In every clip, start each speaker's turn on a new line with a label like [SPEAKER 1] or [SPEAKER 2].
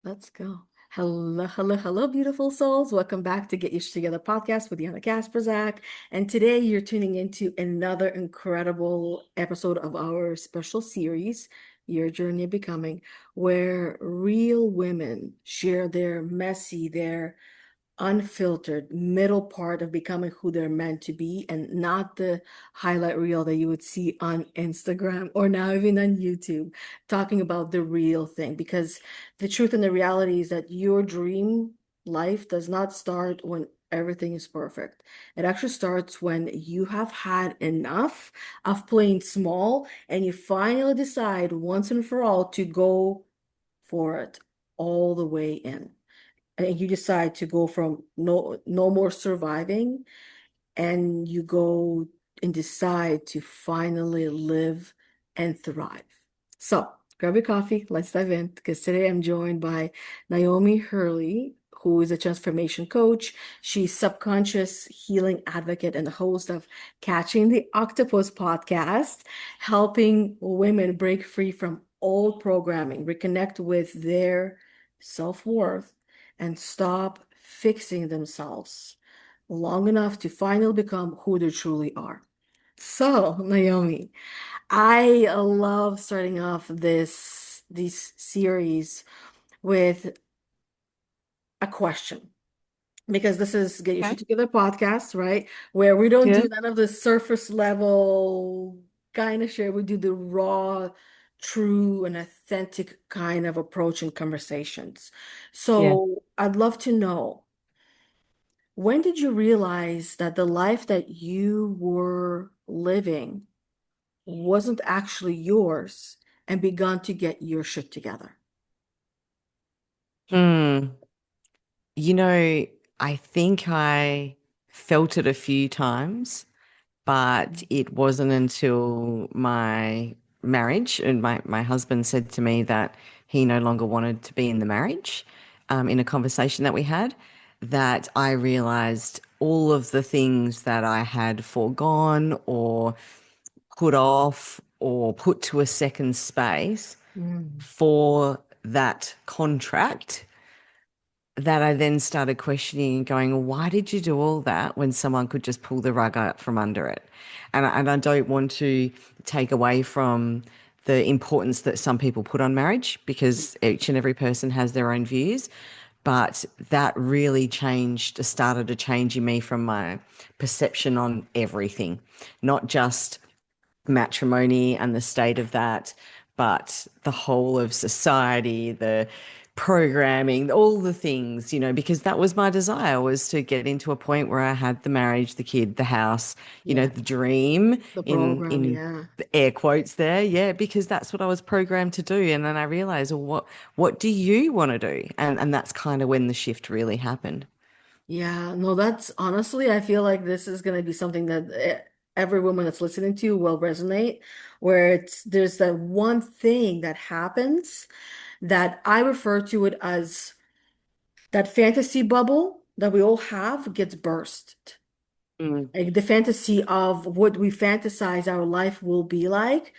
[SPEAKER 1] Let's go. Hello, hello, hello, beautiful souls. Welcome back to Get Your Shit Together podcast with Yana Kasperzak. And today you're tuning into another incredible episode of our special series, Your Journey of Becoming, where real women share their messy, their unfiltered middle part of becoming who they're meant to be, and not the highlight reel that you would see on Instagram or now even on YouTube, talking about the real thing. Because the truth and the reality is that your dream life does not start when everything is perfect. It actually starts when you have had enough of playing small and you finally decide once and for all to go for it all the way in, and you decide to go from no more surviving, and you go and decide to finally live and thrive. So grab your coffee, let's dive in, because today I'm joined by Niomi Hurley, who is a transformation coach. She's subconscious healing advocate and the host of Catching the Octopus Podcast, helping women break free from old programming, reconnect with their self-worth, and stop fixing themselves long enough to finally become who they truly are. So, Naomi, I love starting off this series with a question, because this is Get Your Shit
[SPEAKER 2] Okay.
[SPEAKER 1] Together podcast, right? Where we don't do
[SPEAKER 2] Yeah.
[SPEAKER 1] none of the surface level kind of shit. We do the raw, true, and authentic kind of approach and conversations.
[SPEAKER 2] Yeah.
[SPEAKER 1] So I'd love to know, when did you realize that the life that you were living wasn't actually yours and begun to get your shit together?
[SPEAKER 2] Hmm. You know, I think I felt it a few times, but it wasn't until my marriage and my husband said to me that he no longer wanted to be in the marriage, in a conversation that we had, that I realized all of the things that I had foregone or put off or put to a second space
[SPEAKER 1] Mm.
[SPEAKER 2] for that contract, that I then started questioning and going, why did you do all that when someone could just pull the rug out from under it? And I don't want to take away from the importance that some people put on marriage, because each and every person has their own views. But that really started a change in me from my perception on everything, not just matrimony and the state of that, but the whole of society, the programming, all the things, because that was my desire, was to get into a point where I had the marriage, the kid, the house,
[SPEAKER 1] Yeah,
[SPEAKER 2] the dream
[SPEAKER 1] the
[SPEAKER 2] in
[SPEAKER 1] program,
[SPEAKER 2] in
[SPEAKER 1] yeah.
[SPEAKER 2] the air quotes there. Yeah, because that's what I was programmed to do. And then I realized, well, what do you want to do? And that's kind of when the shift really happened.
[SPEAKER 1] Yeah, no, that's honestly, I feel like this is going to be something that every woman that's listening to will resonate, where there's that one thing that happens that I refer to it as that fantasy bubble that we all have gets burst.
[SPEAKER 2] Mm,
[SPEAKER 1] Like the fantasy of what we fantasize our life will be like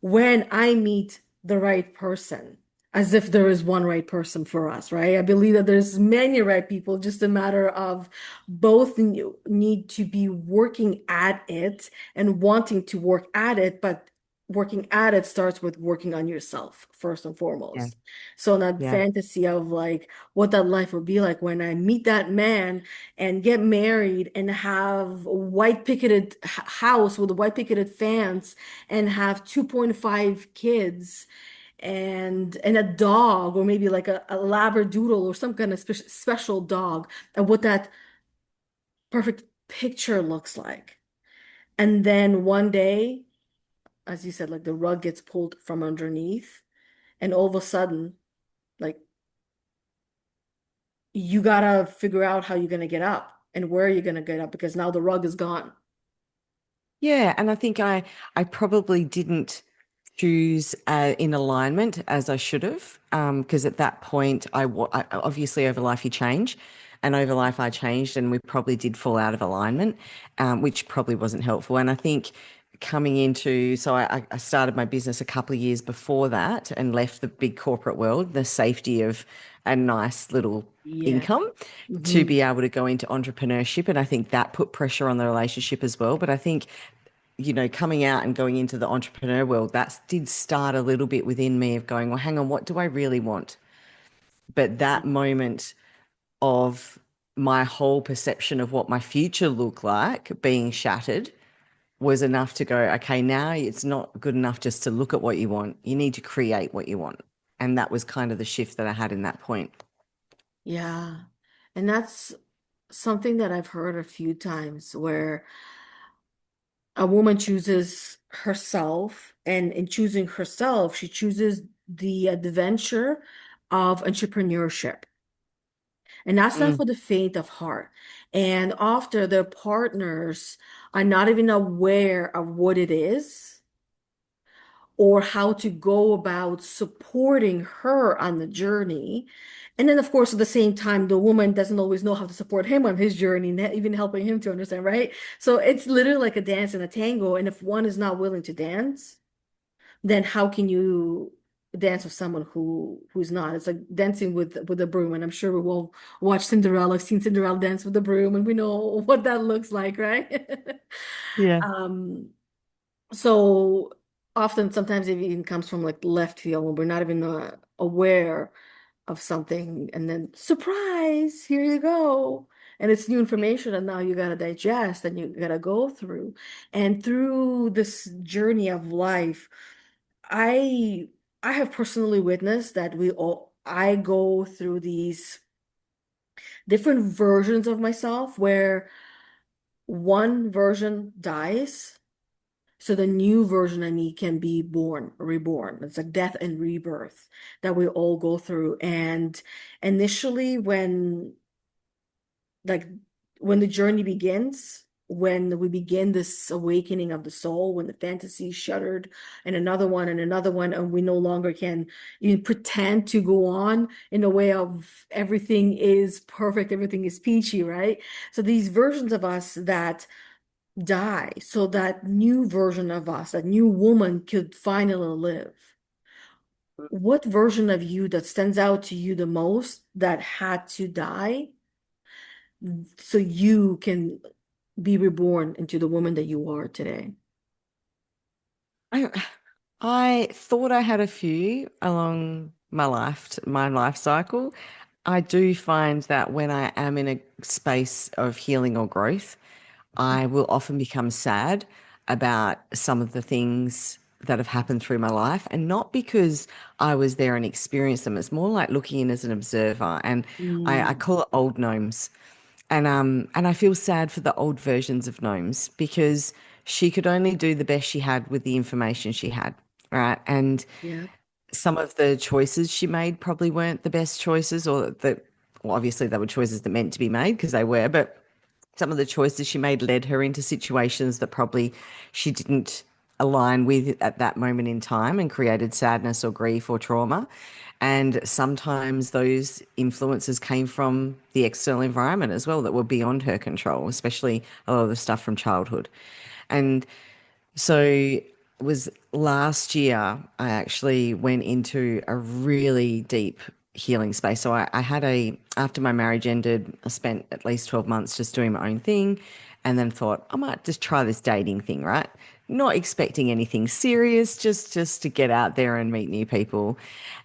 [SPEAKER 1] when I meet the right person, as if there is one right person for us, right? I believe that there's many right people, just a matter of both need to be working at it and wanting to work at it, but working at it starts with working on yourself first and
[SPEAKER 2] yeah,
[SPEAKER 1] foremost. So that
[SPEAKER 2] yeah,
[SPEAKER 1] fantasy of like what that life will be like when I meet that man and get married and have a white picketed house with a white picketed fence and have 2.5 kids and a dog, or maybe like a labradoodle or some kind of special dog, and what that perfect picture looks like. And then one day, as you said, like the rug gets pulled from underneath, and all of a sudden, like you gotta figure out how you're gonna get up and where you're gonna get up, because now the rug is gone.
[SPEAKER 2] yeah. And I think I probably didn't choose in alignment as I should have, because at that point obviously over life you change, and over life I changed, and we probably did fall out of alignment, which probably wasn't helpful. And I think coming into so I started my business a couple of years before that and left the big corporate world, the safety of a nice little
[SPEAKER 1] Yeah.
[SPEAKER 2] income to
[SPEAKER 1] Hmm.
[SPEAKER 2] be able to go into entrepreneurship. And I think that put pressure on the relationship as well. But I think, coming out and going into the entrepreneur world, that did start a little bit within me of going, well, hang on, what do I really want? But that moment of my whole perception of what my future looked like being shattered was enough to go, okay, now it's not good enough just to look at what you want. You need to create what you want. And that was kind of the shift that I had in that point.
[SPEAKER 1] Yeah. And that's something that I've heard a few times where a woman chooses herself, and in choosing herself, she chooses the adventure of entrepreneurship. And that's not
[SPEAKER 2] Mm.
[SPEAKER 1] for the faint of heart. And after their partners are not even aware of what it is or how to go about supporting her on the journey. And then, of course, at the same time, the woman doesn't always know how to support him on his journey, not even helping him to understand, right? So it's literally like a dance and a tango. And if one is not willing to dance, then how can you dance with someone who's not? It's like dancing with a broom. And I'm sure we will watch Cinderella, seen Cinderella dance with the broom, and we know what that looks like, right?
[SPEAKER 2] Yeah.
[SPEAKER 1] Um, so often, sometimes it even comes from like left field when we're not even aware of something, and then surprise, here you go. And it's new information, and now you gotta digest and you gotta go through. And through this journey of life, I I have personally witnessed that I go through these different versions of myself where one version dies so the new version of me can be born, reborn. It's like death and rebirth that we all go through. And initially, like when the journey begins, when we begin this awakening of the soul, when the fantasy is shuttered, and another one, and we no longer can even pretend to go on in a way of everything is perfect, everything is peachy, right? So these versions of us that die so that new version of us, that new woman could finally live. What version of you that stands out to you the most that had to die so you can be reborn into the woman that you are today?
[SPEAKER 2] I, I thought I had a few along my life cycle. I do find that when I am in a space of healing or growth, I will often become sad about some of the things that have happened through my life. And not because I was there and experienced them. It's more like looking in as an observer. And I
[SPEAKER 1] Mm,
[SPEAKER 2] call it old gnomes. And I feel sad for the old versions of gnomes because she could only do the best she had with the information she had. Right. And
[SPEAKER 1] yeah.
[SPEAKER 2] some of the choices she made probably weren't the best choices, or that, well, obviously they were choices that meant to be made because they were, but some of the choices she made led her into situations that probably she didn't align with at that moment in time and created sadness or grief or trauma. And sometimes those influences came from the external environment as well that were beyond her control, especially a lot of the stuff from childhood. And so it was last year I actually went into a really deep healing space. So I had after my marriage ended, I spent at least 12 months just doing my own thing and then thought I might just try this dating thing, right? Not expecting anything serious, just to get out there and meet new people.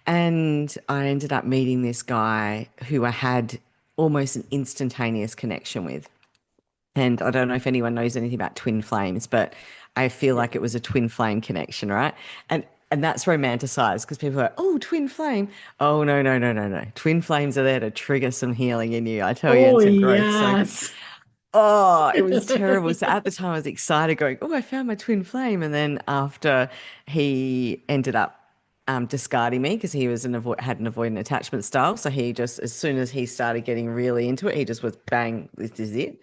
[SPEAKER 2] And I ended up meeting this guy who I had almost an instantaneous connection with. And I don't know if anyone knows anything about twin flames, but I feel
[SPEAKER 1] Yeah.
[SPEAKER 2] like it was a twin flame connection, right? And that's romanticized because people are, oh, twin flame. Oh, no, no, no, no, no. Twin flames are there to trigger some healing in you, I tell you,
[SPEAKER 1] Oh,
[SPEAKER 2] and some growth. So,
[SPEAKER 1] yes.
[SPEAKER 2] oh, it was terrible. So at the time, I was excited, going, oh, I found my twin flame. And then after he ended up discarding me because he was had an avoidant attachment style. So he just, as soon as he started getting really into it, he just was bang, this is it.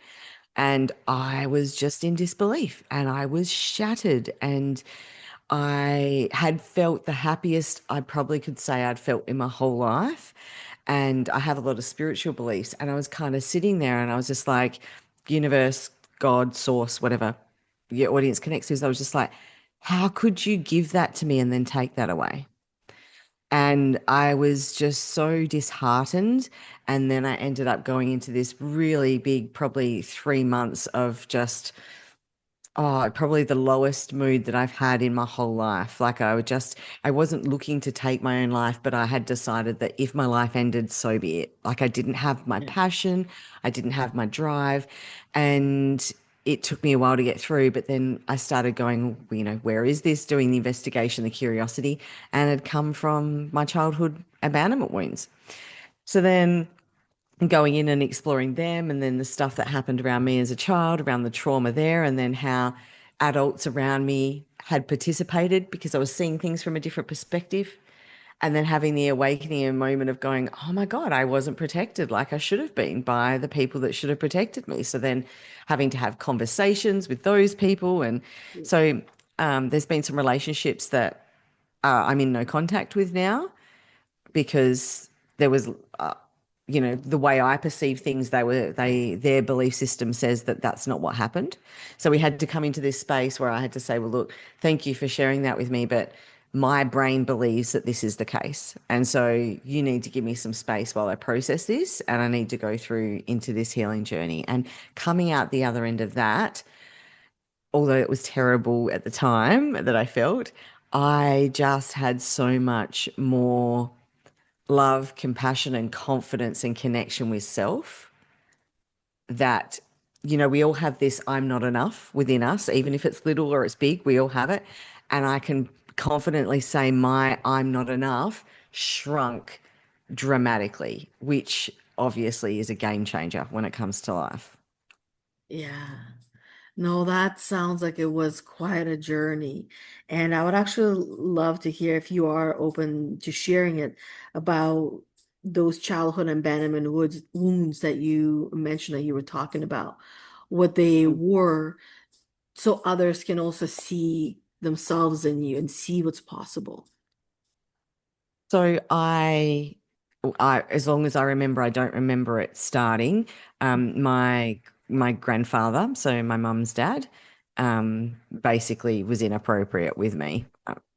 [SPEAKER 2] And I was just in disbelief and I was shattered. And I had felt the happiest I probably could say I'd felt in my whole life. And I have a lot of spiritual beliefs. And I was kind of sitting there and I was just like, universe, God, source, whatever your audience connects to. I was just like, how could you give that to me and then take that away? And I was just so disheartened. And then I ended up going into this really big, probably 3 months of just, oh, probably the lowest mood that I've had in my whole life. Like I wasn't looking to take my own life, but I had decided that if my life ended, so be it. Like I didn't have my
[SPEAKER 1] Yeah.
[SPEAKER 2] passion, I didn't have my drive, and it took me a while to get through. But then I started going, where is this? Doing the investigation, the curiosity, and it had come from my childhood abandonment wounds. So then going in and exploring them, and then the stuff that happened around me as a child, around the trauma there, and then how adults around me had participated because I was seeing things from a different perspective. And then having the awakening and moment of going, oh my God, I wasn't protected like I should have been by the people that should have protected me. So then having to have conversations with those people. And so there's been some relationships that I'm in no contact with now because there was the way I perceive things, their belief system says that that's not what happened. So we had to come into this space where I had to say, well, look, thank you for sharing that with me, but my brain believes that this is the case. And so you need to give me some space while I process this, and I need to go through into this healing journey. And coming out the other end of that, although it was terrible at the time that I felt, I just had so much more love, compassion, and confidence and connection with self that, we all have this I'm not enough within us, even if it's little or it's big, we all have it. And I can confidently say my I'm not enough shrunk dramatically, which obviously is a game changer when it comes to life.
[SPEAKER 1] Yeah. No, that sounds like it was quite a journey. And I would actually love to hear if you are open to sharing it about those childhood abandonment wounds that you mentioned that you were talking about, what they were, so others can also see themselves in you and see what's possible.
[SPEAKER 2] So as long as I remember, I don't remember it starting. My grandfather, so my mum's dad, basically was inappropriate with me.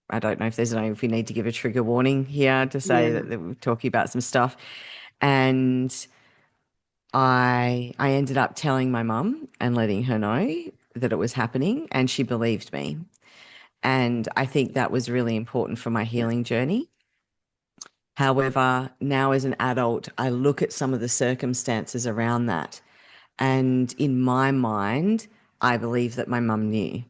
[SPEAKER 2] I don't know if we need to give a trigger warning here to say
[SPEAKER 1] Yeah.
[SPEAKER 2] that we're talking about some stuff. And I ended up telling my mum and letting her know that it was happening, and she believed me. And I think that was really important for my
[SPEAKER 1] Yeah.
[SPEAKER 2] healing journey. However, now as an adult, I look at some of the circumstances around that. And in my mind, I believe that my mum knew.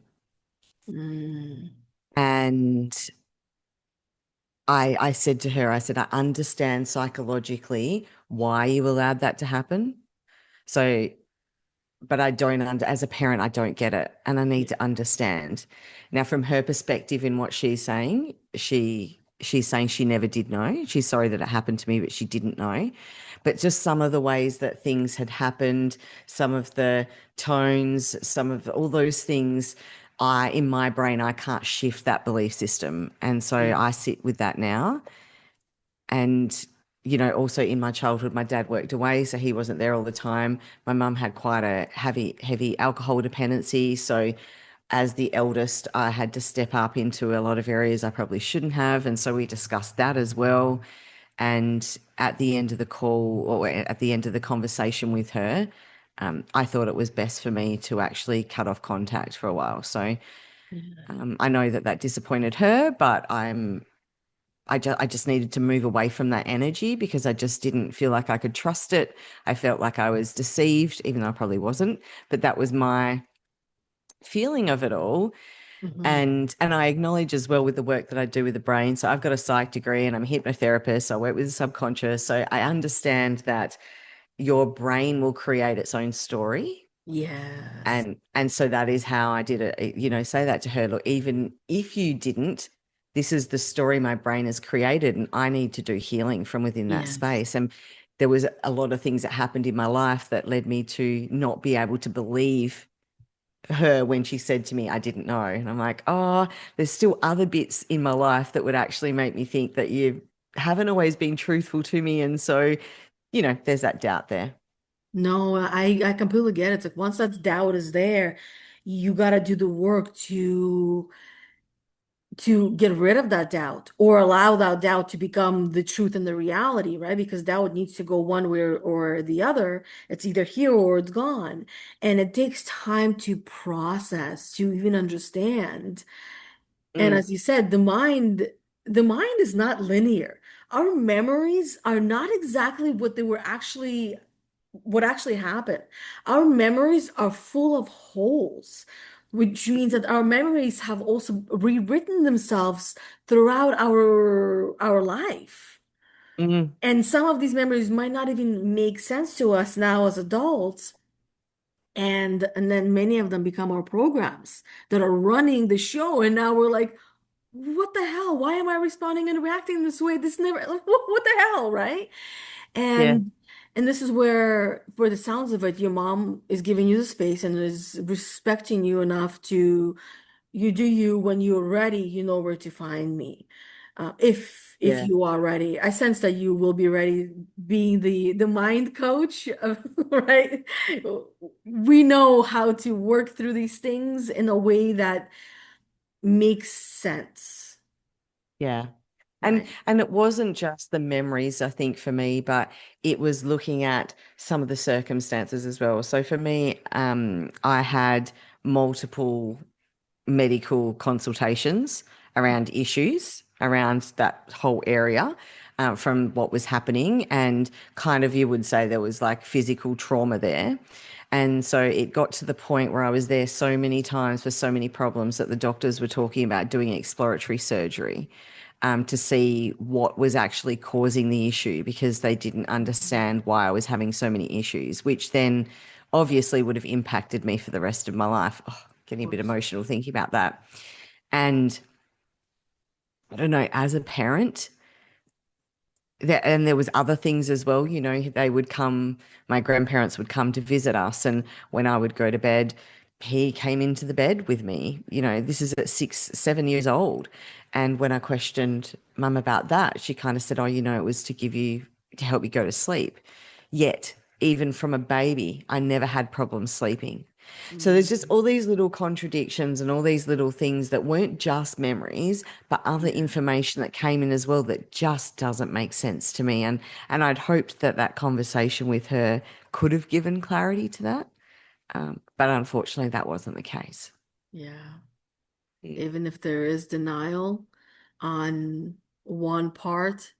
[SPEAKER 1] Mm,
[SPEAKER 2] And I said to her, I said, I understand psychologically why you allowed that to happen. So but I don't as a parent, I don't get it. And I need
[SPEAKER 1] yeah.
[SPEAKER 2] to understand. Now, from her perspective in what she's saying, she's saying she never did know. She's sorry that it happened to me, but she didn't know. But just some of the ways that things had happened, some of the tones, some of all those things, in my brain, I can't shift that belief system. And so
[SPEAKER 1] Yeah.
[SPEAKER 2] I sit with that now. And, also in my childhood, my dad worked away, so he wasn't there all the time. My mum had quite a heavy alcohol dependency. So as the eldest, I had to step up into a lot of areas I probably shouldn't have. And so we discussed that as well. And at the end of the call, or at the end of the conversation with her, I thought it was best for me to actually cut off contact for a while. So
[SPEAKER 1] Yeah.
[SPEAKER 2] I know that that disappointed her, but I just needed to move away from that energy because I just didn't feel like I could trust it. I felt like I was deceived, even though I probably wasn't. But that was my feeling of it all.
[SPEAKER 1] Mhm.
[SPEAKER 2] And I acknowledge as well with the work that I do with the brain. So I've got a psych degree and I'm a hypnotherapist. So I work with the subconscious. So I understand that your brain will create its own story.
[SPEAKER 1] Yes.
[SPEAKER 2] And so that is how I did it. Say that to her. Look, even if you didn't, this is the story my brain has created, and I need to do healing from within that
[SPEAKER 1] Yes.
[SPEAKER 2] space. And there was a lot of things that happened in my life that led me to not be able to believe her when she said to me, I didn't know. And I'm like, oh, there's still other bits in my life that would actually make me think that you haven't always been truthful to me. And so, there's that doubt there.
[SPEAKER 1] No, I completely get it. It's like once that doubt is there, you got to do the work to get rid of that doubt or allow that doubt to become the truth and the reality, right? Because doubt needs to go one way or the other. It's either here or it's gone. And it takes time to process, to even understand. And
[SPEAKER 2] Mm,
[SPEAKER 1] as you said, the mind is not linear. Our memories are not exactly what they were actually what actually happened. Our memories are full of holes, which means that our memories have also rewritten themselves throughout our life.
[SPEAKER 2] mm,
[SPEAKER 1] And some of these memories might not even make sense to us now as adults. And then many of them become our programs that are running the show. And now we're like, what the hell? Why am I responding and reacting this way? This never, like, what the hell, right?
[SPEAKER 2] yeah,
[SPEAKER 1] And this is where, for the sounds of it, your mom is giving you the space and is respecting you enough to you do you when you're ready, you know where to find me. If
[SPEAKER 2] yeah,
[SPEAKER 1] you are ready, I sense that you will be ready, being the mind coach, right? We know how to work through these things in a way that makes sense,
[SPEAKER 2] yeah.
[SPEAKER 1] right?
[SPEAKER 2] And it wasn't just the memories, I think, for me, but it was looking at some of the circumstances as well. So for me, I had multiple medical consultations around issues around that whole area, from what was happening. And kind of, you would say there was like physical trauma there. And so it got to the point where I was there so many times for so many problems that the doctors were talking about doing exploratory surgery, to see what was actually causing the issue, because they didn't understand why I was having so many issues, which then obviously would have impacted me for the rest of my life. Oh, getting a
[SPEAKER 1] Of
[SPEAKER 2] bit
[SPEAKER 1] course.
[SPEAKER 2] emotional thinking about that. And I don't know, as a parent, and there was other things as well. They would come, my grandparents would come to visit us, and when I would go to bed, he came into the bed with me. This is at 6 7 years old. And when I questioned mum about that, she kind of said, oh, it was to help you go to sleep. Yet even from a baby, I never had problems sleeping. So there's just
[SPEAKER 1] Mm,
[SPEAKER 2] all these little contradictions and all these little things that weren't just memories, but other
[SPEAKER 1] yeah.
[SPEAKER 2] information that came in as well that just doesn't make sense to me. And I'd hoped that that conversation with her could have given clarity to that. But unfortunately, that wasn't the case.
[SPEAKER 1] Yeah.
[SPEAKER 2] Mm.
[SPEAKER 1] Even if there is denial on one part,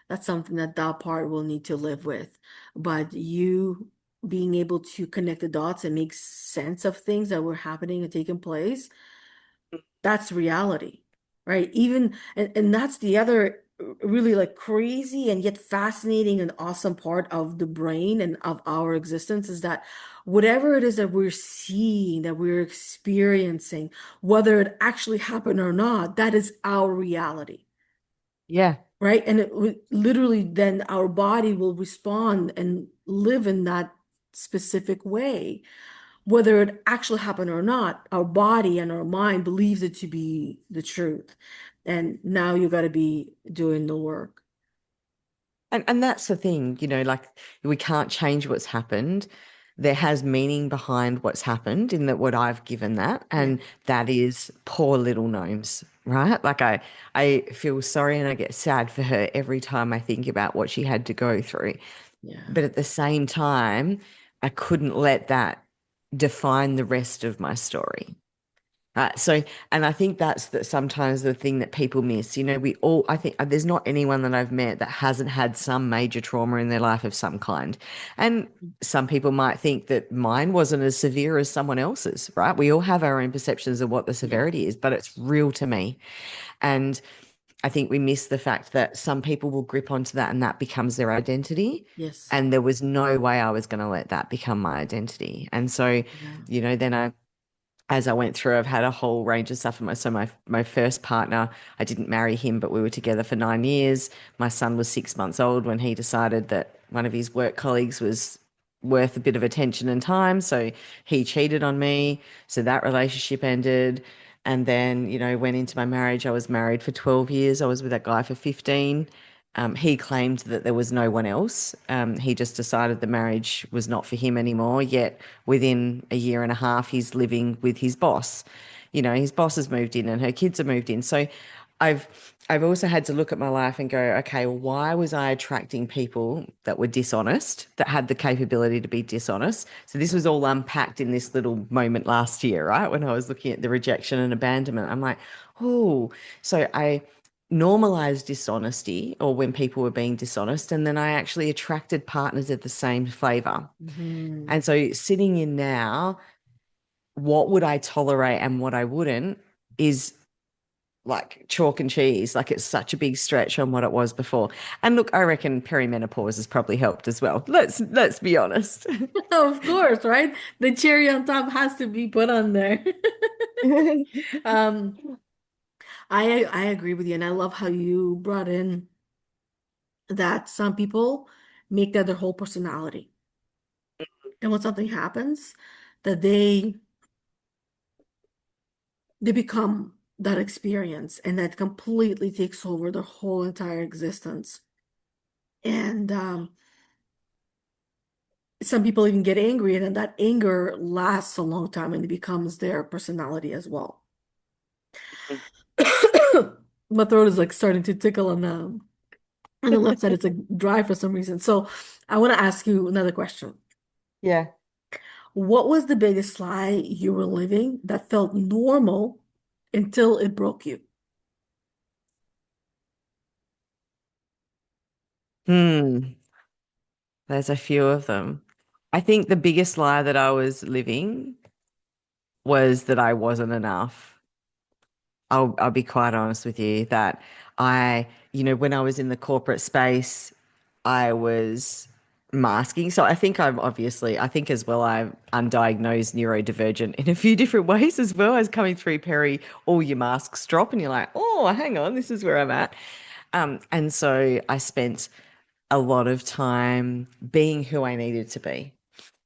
[SPEAKER 1] that's something that that part will need to live with. But you being able to connect the dots and make sense of things that were happening and taking place, that's reality, right? Even and that's the other really like crazy and yet fascinating and awesome part of the brain and of our existence is that whatever it is that we're seeing, that we're experiencing, whether it actually happened or not, that is our reality,
[SPEAKER 2] Yeah.
[SPEAKER 1] right? And it would literally then our body will respond and live in that specific way whether it actually happened or not, our body and our mind believes it to be the truth. And now you got to be doing the work.
[SPEAKER 2] And that's the thing, like, we can't change what's happened. There has meaning behind what's happened, in that what I've given that,
[SPEAKER 1] Yeah.
[SPEAKER 2] and that is poor little gnomes, right? Like, I feel sorry and I get sad for her every time I think about what she had to go through.
[SPEAKER 1] Yeah.
[SPEAKER 2] But at the same time, I couldn't let that define the rest of my story. So, and I think that's sometimes the thing that people miss. I think there's not anyone that I've met that hasn't had some major trauma in their life of some kind. And some people might think that mine wasn't as severe as someone else's, right? We all have our own perceptions of what the
[SPEAKER 1] Yeah.
[SPEAKER 2] severity is, but it's real to me. And I think we miss the fact that some people will grip onto that and that becomes their identity.
[SPEAKER 1] Yes.
[SPEAKER 2] And there was no way I was going to let that become my identity. And so,
[SPEAKER 1] Yeah.
[SPEAKER 2] then as I went through, I've had a whole range of stuff. My first partner, I didn't marry him, but we were together for 9 years. My son was 6 months old when he decided that one of his work colleagues was worth a bit of attention and time. So he cheated on me. So that relationship ended. And then, went into my marriage. I was married for 12 years. I was with that guy for 15. He claimed that there was no one else. He just decided the marriage was not for him anymore. Yet within a year and a half, he's living with his boss. his boss has moved in and her kids have moved in. So I've I've also had to look at my life and go, okay, well, why was I attracting people that were dishonest, that had the capability to be dishonest? So this was all unpacked in this little moment last year, right? When I was looking at the rejection and abandonment. I'm like, oh, so I normalized dishonesty or when people were being dishonest, and then I actually attracted partners of the same flavor.
[SPEAKER 1] Mhm.
[SPEAKER 2] And so sitting in now, what would I tolerate and what I wouldn't is like chalk and cheese. Like it's such a big stretch on what it was before. And look, I reckon perimenopause has probably helped as well. Let's be honest.
[SPEAKER 1] Of course, right? The cherry on top has to be put on there. Um, I agree with you, and I love how you brought in that some people make that their whole personality. And when something happens, that they become that experience, and that completely takes over their whole entire existence. And some people even get angry, and then that anger lasts a long time, and it becomes their personality as well. My throat is like starting to tickle on the left side. It's like dry for some reason. So I want to ask you another question.
[SPEAKER 2] Yeah.
[SPEAKER 1] What was the biggest lie you were living that felt normal until it broke you?
[SPEAKER 2] Hmm. There's a few of them. I think the biggest lie that I was living was that I wasn't enough. I'll be quite honest with you that when I was in the corporate space, I was masking. So I think as well, I'm undiagnosed neurodivergent in a few different ways as well as coming through Perry, all your masks drop and you're like, oh, hang on, this is where I'm at. And so I spent a lot of time being who I needed to be.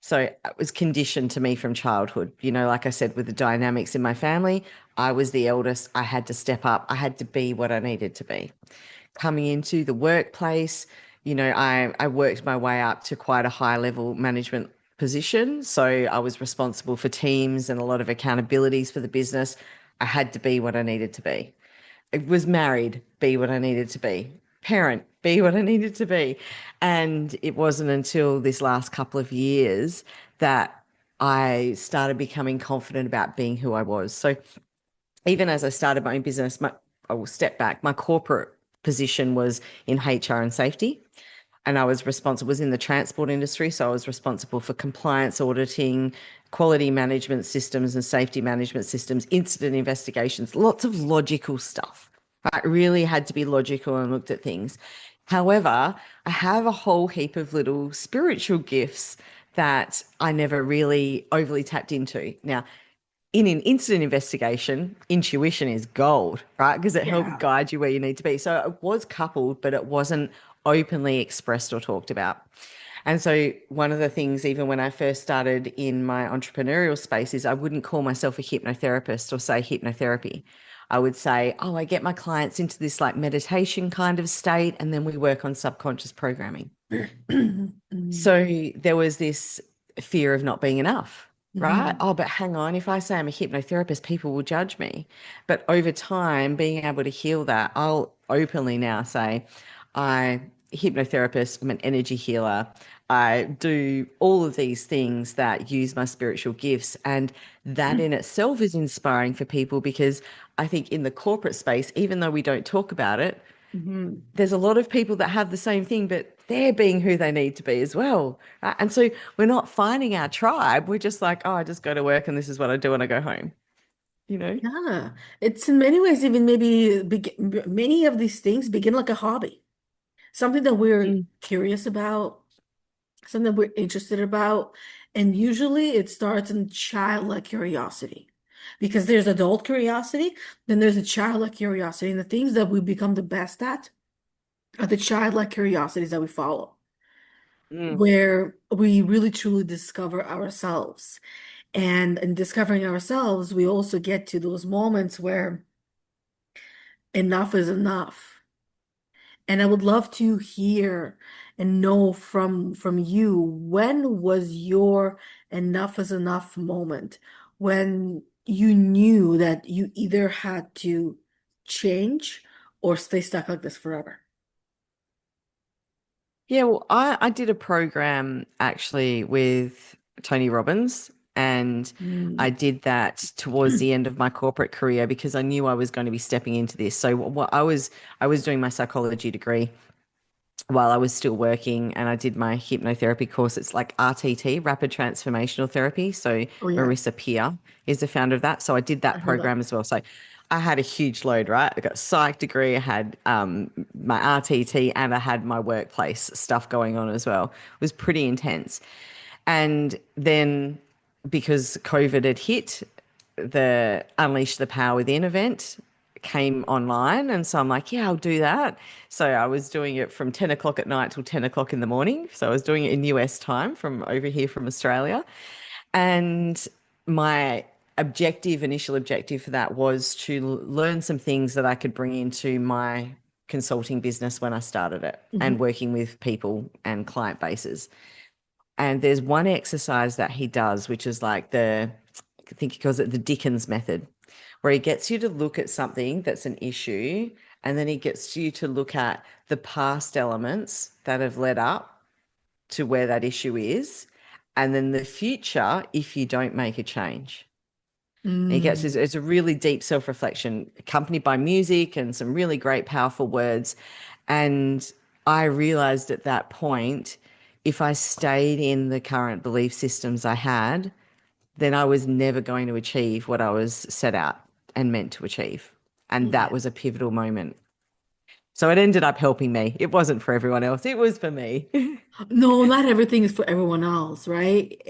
[SPEAKER 2] So it was conditioned to me from childhood. Like I said, with the dynamics in my family, I was the eldest. I had to step up. I had to be what I needed to be. Coming into the workplace, I worked my way up to quite a high level management position. So I was responsible for teams and a lot of accountabilities for the business. I had to be what I needed to be. I was married, be what I needed to be. Parent, be what I needed to be. And it wasn't until this last couple of years that I started becoming confident about being who I was. So even as I started my own business, I will step back. My corporate position was in HR and safety, and I was in the transport industry, so I was responsible for compliance auditing, quality management systems and safety management systems, incident investigations, lots of logical stuff. I really had to be logical and looked at things. However, I have a whole heap of little spiritual gifts that I never really overly tapped into. Now, in an incident investigation, intuition is gold, right? Because it helps
[SPEAKER 1] Yeah.
[SPEAKER 2] guide you where you need to be. So it was coupled, but it wasn't openly expressed or talked about. And so one of the things, even when I first started in my entrepreneurial space, is I wouldn't call myself a hypnotherapist or say hypnotherapy. I would say, oh, I get my clients into this like meditation kind of state, and then we work on subconscious programming.
[SPEAKER 1] Mhm.
[SPEAKER 2] So there was this fear of not being enough, right?
[SPEAKER 1] Mhm.
[SPEAKER 2] Oh, but hang on, if I say I'm a hypnotherapist, people will judge me. But over time, being able to heal that, I'll openly now say, I hypnotherapist, I'm an energy healer. I do all of these things that use my spiritual gifts. And that in itself is inspiring for people because I think in the corporate space, even though we don't talk about it,
[SPEAKER 1] Mhm.
[SPEAKER 2] there's a lot of people that have the same thing, but they're being who they need to be as well. Right? And so we're not finding our tribe. We're just like, oh, I just go to work and this is what I do when I go home, you know?
[SPEAKER 1] Yeah, it's in many ways even maybe many of these things begin like a hobby, something that we're
[SPEAKER 2] Mm,
[SPEAKER 1] curious about, something that we're interested about, and usually it starts in childlike curiosity, because there's adult curiosity, then there's a childlike curiosity, and the things that we become the best at are the childlike curiosities that we follow,
[SPEAKER 2] mm,
[SPEAKER 1] where we really truly discover ourselves. And in discovering ourselves, we also get to those moments where enough is enough. And I would love to hear and know from you, when was your enough is enough moment? When you knew that you either had to change or stay stuck like this forever?
[SPEAKER 2] Yeah, well, I did a program actually with Tony Robbins, and I
[SPEAKER 1] Mm.
[SPEAKER 2] did that towards the end of my corporate career because I knew I was going to be stepping into this. So what I was doing my psychology degree while I was still working, and I did my hypnotherapy course. It's like RTT, Rapid Transformational Therapy. So
[SPEAKER 1] Oh yeah,
[SPEAKER 2] Marissa Peer is the founder of that. So I did
[SPEAKER 1] I
[SPEAKER 2] that
[SPEAKER 1] heard that.
[SPEAKER 2] program as well. So I had a huge load, right? I got a psych degree, I had my RTT, and I had my workplace stuff going on as well. It was pretty intense. And then because COVID had hit, the Unleash the Power Within event came online. And so I'm like, yeah, I'll do that. So I was doing it from 10 o'clock at night till 10 o'clock in the morning. So I was doing it in US time from over here from Australia. And my initial objective for that was to learn some things that I could bring into my consulting business when I started it and
[SPEAKER 1] Mhm.
[SPEAKER 2] working with people and client bases. And there's one exercise that he does, which is like I think he calls it the Dickens method, where he gets you to look at something that's an issue, and then he gets you to look at the past elements that have led up to where that issue is, and then the future if you don't make a change. And he gets
[SPEAKER 1] Mm.
[SPEAKER 2] it's a really deep self-reflection, accompanied by music and some really great, powerful words. And I realized at that point, if I stayed in the current belief systems I had, then I was never going to achieve what I was set out and meant to achieve. And that
[SPEAKER 1] Yeah.
[SPEAKER 2] was a pivotal moment. So it ended up helping me. It wasn't for everyone else, it was for me.
[SPEAKER 1] No, not everything is for everyone else, right?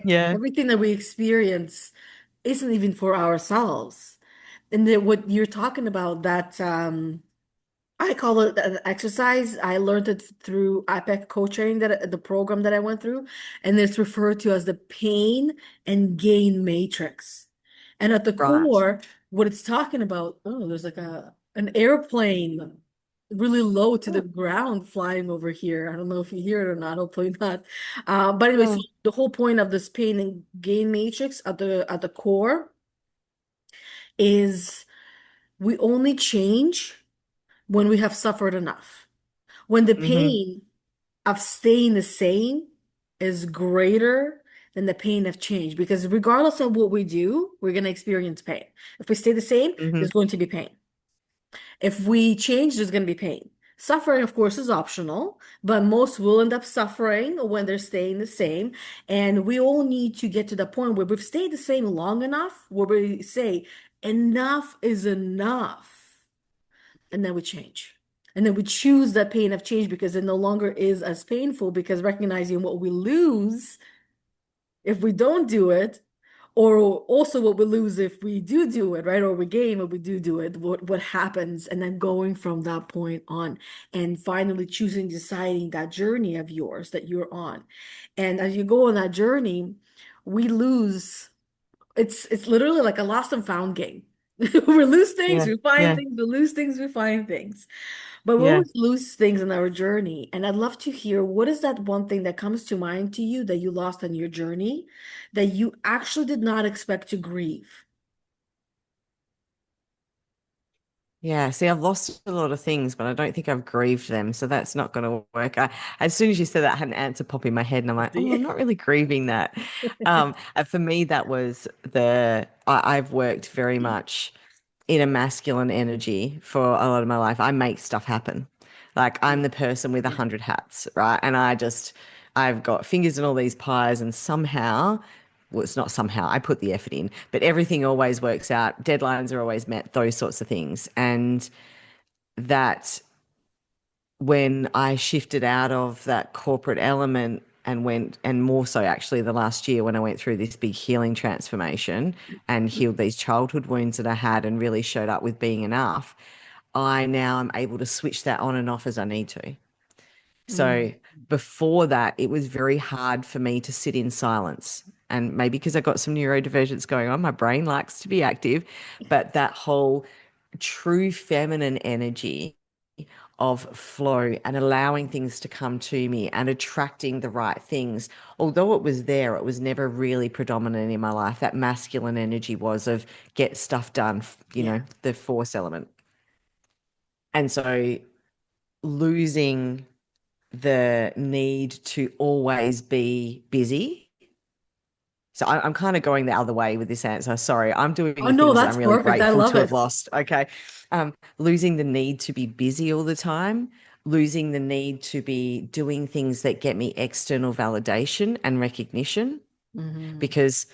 [SPEAKER 2] Yeah.
[SPEAKER 1] Everything that we experience isn't even for ourselves. And then what you're talking about, that I call it an exercise. I learned it through IPEC coaching, that the program that I went through, and it's referred to as the pain and gain matrix. And at the
[SPEAKER 2] Right.
[SPEAKER 1] core, what it's talking about, oh, there's like an airplane really low to the
[SPEAKER 2] Oh,
[SPEAKER 1] ground flying over here. I don't know if you hear it or not. Hopefully not. But anyway, so
[SPEAKER 2] oh.
[SPEAKER 1] the whole point of this pain and gain matrix at the core is we only change when we have suffered enough. When the
[SPEAKER 2] Mm-hmm.
[SPEAKER 1] pain of staying the same is greater than the pain of change, because regardless of what we do, we're going to experience pain. If we stay the same,
[SPEAKER 2] Mm-hmm.
[SPEAKER 1] there's going to be pain. If we change, there's going to be pain. Suffering, of course, is optional, but most will end up suffering when they're staying the same. And we all need to get to the point where we've stayed the same long enough, where we say, enough is enough. And then we change. And then we choose that pain of change because it no longer is as painful, because recognizing what we lose if we don't do it, or also what we lose if we do it, right? Or we gain what we do it, what happens, and then going from that point on and finally choosing, deciding that journey of yours that you're on. And as you go on that journey, we lose. It's literally like a lost and found game. We lose things,
[SPEAKER 2] Yeah.
[SPEAKER 1] we find
[SPEAKER 2] Yeah.
[SPEAKER 1] things, we lose things, we find things. But we
[SPEAKER 2] Yeah.
[SPEAKER 1] always lose things in our journey. And I'd love to hear, what is that one thing that comes to mind to you that you lost on your journey that you actually did not expect to grieve?
[SPEAKER 2] Yeah, see, I've lost a lot of things, but I don't think I've grieved them, so that's not going to work. As soon as you said that, I had an answer pop in my head, and I'm like, oh, I'm
[SPEAKER 1] See?
[SPEAKER 2] not really grieving that. And for me, that was I've worked very much in a masculine energy for a lot of my life. I make stuff happen. Like I'm the person with a
[SPEAKER 1] Yeah.
[SPEAKER 2] hundred hats, right? And I've got fingers in all these pies, and somehow, well, it's not somehow, I put the effort in, but everything always works out. Deadlines are always met, those sorts of things. And that when I shifted out of that corporate element and went, and more so actually the last year when I went through this big healing transformation and healed these childhood wounds that I had and really showed up with being enough, I now am able to switch that on and off as I need to.
[SPEAKER 1] Mm.
[SPEAKER 2] So before that, it was very hard for me to sit in silence. And maybe because I got some neurodivergence going on, my brain likes to be active, but that whole true feminine energy of flow and allowing things to come to me and attracting the right things. Although it was there, it was never really predominant in my life. That masculine energy was of get stuff done,
[SPEAKER 1] Yeah.
[SPEAKER 2] the force element. And so losing the need to always be busy. So I'm kind of going the other way with this answer. Sorry, I'm doing
[SPEAKER 1] Oh
[SPEAKER 2] the
[SPEAKER 1] no,
[SPEAKER 2] things that I'm
[SPEAKER 1] that's
[SPEAKER 2] really
[SPEAKER 1] perfect. I
[SPEAKER 2] grateful
[SPEAKER 1] love
[SPEAKER 2] to have
[SPEAKER 1] it.
[SPEAKER 2] lost. Okay. Losing the need to be busy all the time, losing the need to be doing things that get me external validation and recognition
[SPEAKER 1] Hmm.
[SPEAKER 2] because,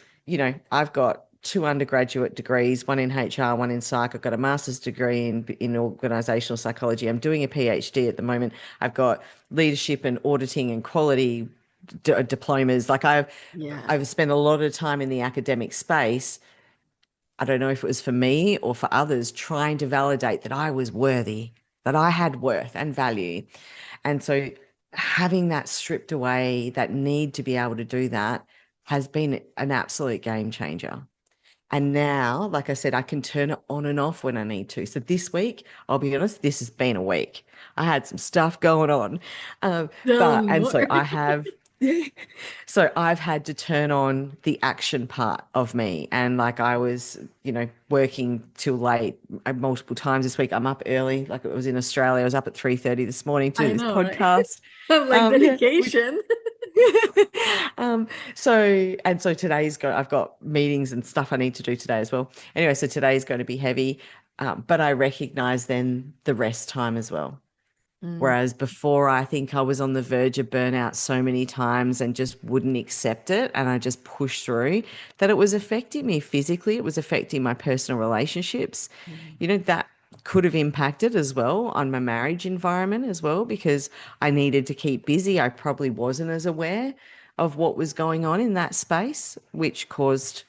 [SPEAKER 2] I've got two undergraduate degrees, one in HR, one in psych. I've got a master's degree in organizational psychology. I'm doing a PhD at the moment. I've got leadership and auditing and quality diplomas. Like
[SPEAKER 1] Yeah.
[SPEAKER 2] I've spent a lot of time in the academic space. I don't know if it was for me or for others trying to validate that I was worthy, that I had worth and value. And so having that stripped away, that need to be able to do that has been an absolute game changer. And now, like I said, I can turn it on and off when I need to. So this week, I'll be honest, this has been a week. I had some stuff going on.
[SPEAKER 1] Don't
[SPEAKER 2] And so I
[SPEAKER 1] worry.
[SPEAKER 2] have, so I've had to turn on the action part of me. And like I was, working till late multiple times this week. I'm up early, like it was in Australia. I was up at 3:30 this morning to do
[SPEAKER 1] I
[SPEAKER 2] this
[SPEAKER 1] know, right?
[SPEAKER 2] podcast.
[SPEAKER 1] I'm like
[SPEAKER 2] Yeah, which
[SPEAKER 1] dedication.
[SPEAKER 2] um, so today's I've got meetings and stuff I need to do today as well. Anyway, so today's going to be heavy, but I recognize then the rest time as well.
[SPEAKER 1] Mm,
[SPEAKER 2] Whereas before, I think I was on the verge of burnout so many times and just wouldn't accept it. And I just pushed through that it was affecting me physically. It was affecting my personal relationships.
[SPEAKER 1] mm,
[SPEAKER 2] That could have impacted as well on my marriage environment as well, because I needed to keep busy. I probably wasn't as aware of what was going on in that space, which caused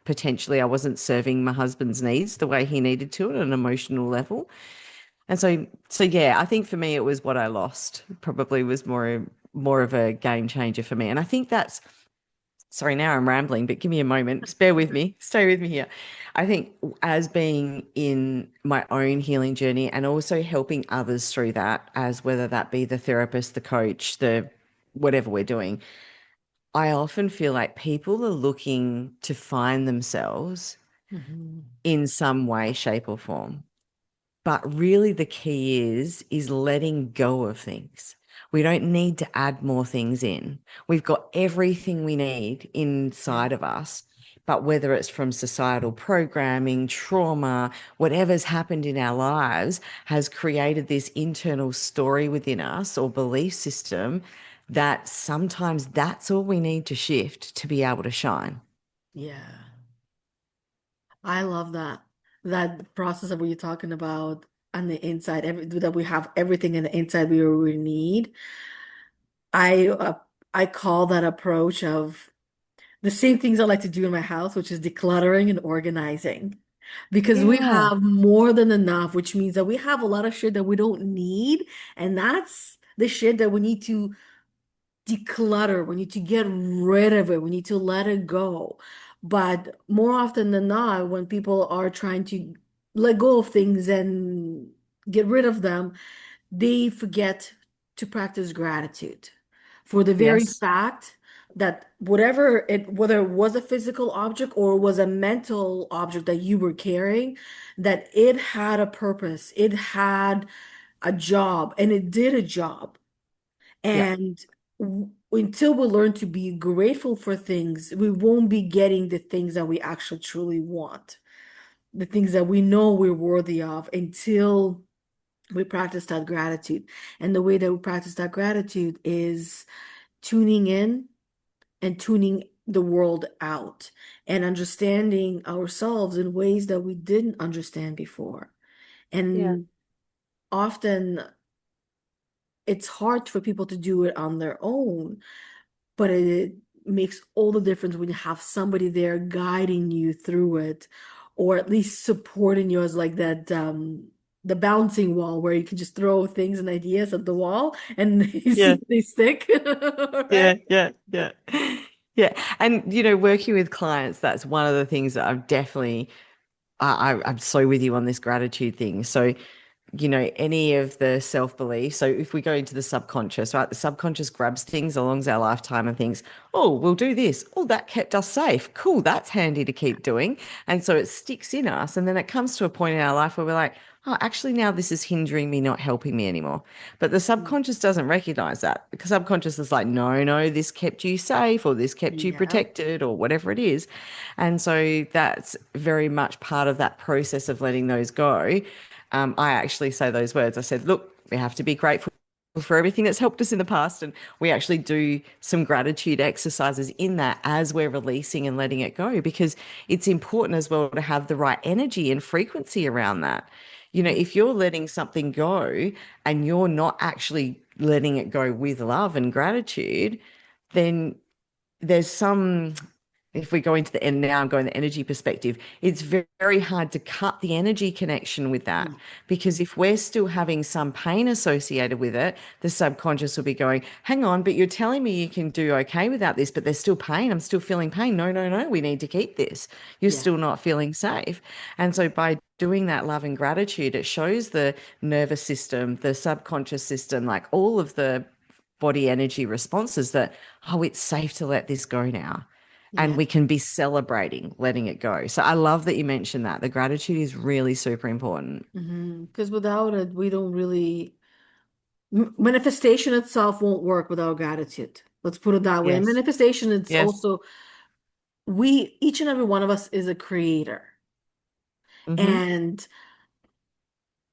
[SPEAKER 2] potentially I wasn't serving my husband's needs the way he needed to at an emotional level. And so yeah, I think for me it was what I lost probably was more of a game changer for me. And I think that's sorry, now I'm rambling, but give me a moment. Just bear with me. Stay with me here. I think as being in my own healing journey and also helping others through that, as whether that be the therapist, the coach, the whatever we're doing, I often feel like people are looking to find themselves
[SPEAKER 1] mhm.
[SPEAKER 2] in some way, shape, or form. But really the key is letting go of things. We don't need to add more things in. We've got everything we need
[SPEAKER 1] Yeah.
[SPEAKER 2] inside of us. But whether it's from societal programming, trauma, whatever's happened in our lives has created this internal story within us or belief system that sometimes that's all we need to shift to be able to shine.
[SPEAKER 1] Yeah. I love that. That process of what you're talking about on the inside, that we have everything in the inside we really need. I uh, I call that approach of the same things I like to do in my house, which is decluttering and organizing. Because we
[SPEAKER 2] Yeah.
[SPEAKER 1] have more than enough, which means that we have a lot of shit that we don't need. And that's the shit that we need to declutter. We need to get rid of it. We need to let it go. But more often than not, when people are trying to let go of things and get rid of them, they forget to practice gratitude for the very
[SPEAKER 2] Yes.
[SPEAKER 1] fact that whether it was a physical object or was a mental object that you were carrying, that it had a purpose, it had a job, and it did a job.
[SPEAKER 2] Yeah.
[SPEAKER 1] And until we learn to be grateful for things, we won't be getting the things that we actually truly want, the things that we know we're worthy of until we practice that gratitude. And the way that we practice that gratitude is tuning in and tuning the world out and understanding ourselves in ways that we didn't understand before.
[SPEAKER 2] Yeah.
[SPEAKER 1] And often it's hard for people to do it on their own, but it makes all the difference when you have somebody there guiding you through it, or at least supporting you as like that the bouncing wall where you can just throw things and ideas at the wall and you see
[SPEAKER 2] Yeah.
[SPEAKER 1] if they stick.
[SPEAKER 2] Yeah,
[SPEAKER 1] Right?
[SPEAKER 2] yeah, yeah. Yeah. And, working with clients, that's one of the things that I've definitely, I'm so with you on this gratitude thing. So any of the self-belief. So if we go into the subconscious, right, the subconscious grabs things along our lifetime and thinks, oh, we'll do this. Oh, that kept us safe. Cool, that's handy to keep doing. And so it sticks in us. And then it comes to a point in our life where we're like, oh, actually, now this is hindering me, not helping me anymore. But the
[SPEAKER 1] Mm.
[SPEAKER 2] subconscious doesn't recognize that because subconscious is like, no, no, this kept you safe or this kept you
[SPEAKER 1] Yeah.
[SPEAKER 2] protected or whatever it is. And so that's very much part of that process of letting those go. I actually say those words. I said, look, we have to be grateful for everything that's helped us in the past. And we actually do some gratitude exercises in that as we're releasing and letting it go, because it's important as well to have the right energy and frequency around that.
[SPEAKER 1] Yeah.
[SPEAKER 2] If you're letting something go and you're not actually letting it go with love and gratitude, then there's some, if we go into the end now, I'm going the energy perspective, it's very hard to cut the energy connection with that,
[SPEAKER 1] Mm.
[SPEAKER 2] because if we're still having some pain associated with it, the subconscious will be going, hang on, but you're telling me you can do okay without this, but there's still pain. I'm still feeling pain. No, no, no, we need to keep this. You're
[SPEAKER 1] Yeah.
[SPEAKER 2] still not feeling safe. And so by doing that love and gratitude, it shows the nervous system, the subconscious system, like all of the body energy responses that, oh, it's safe to let this go now. And
[SPEAKER 1] Yeah.
[SPEAKER 2] we can be celebrating letting it go. So I love that you mentioned that. The gratitude is really super important.
[SPEAKER 1] Because without it, we don't really, manifestation itself won't work without gratitude. Let's put it that way. And
[SPEAKER 2] Yes.
[SPEAKER 1] manifestation, it's
[SPEAKER 2] Yes.
[SPEAKER 1] also, each and every one of us is a creator.
[SPEAKER 2] Mm-hmm.
[SPEAKER 1] And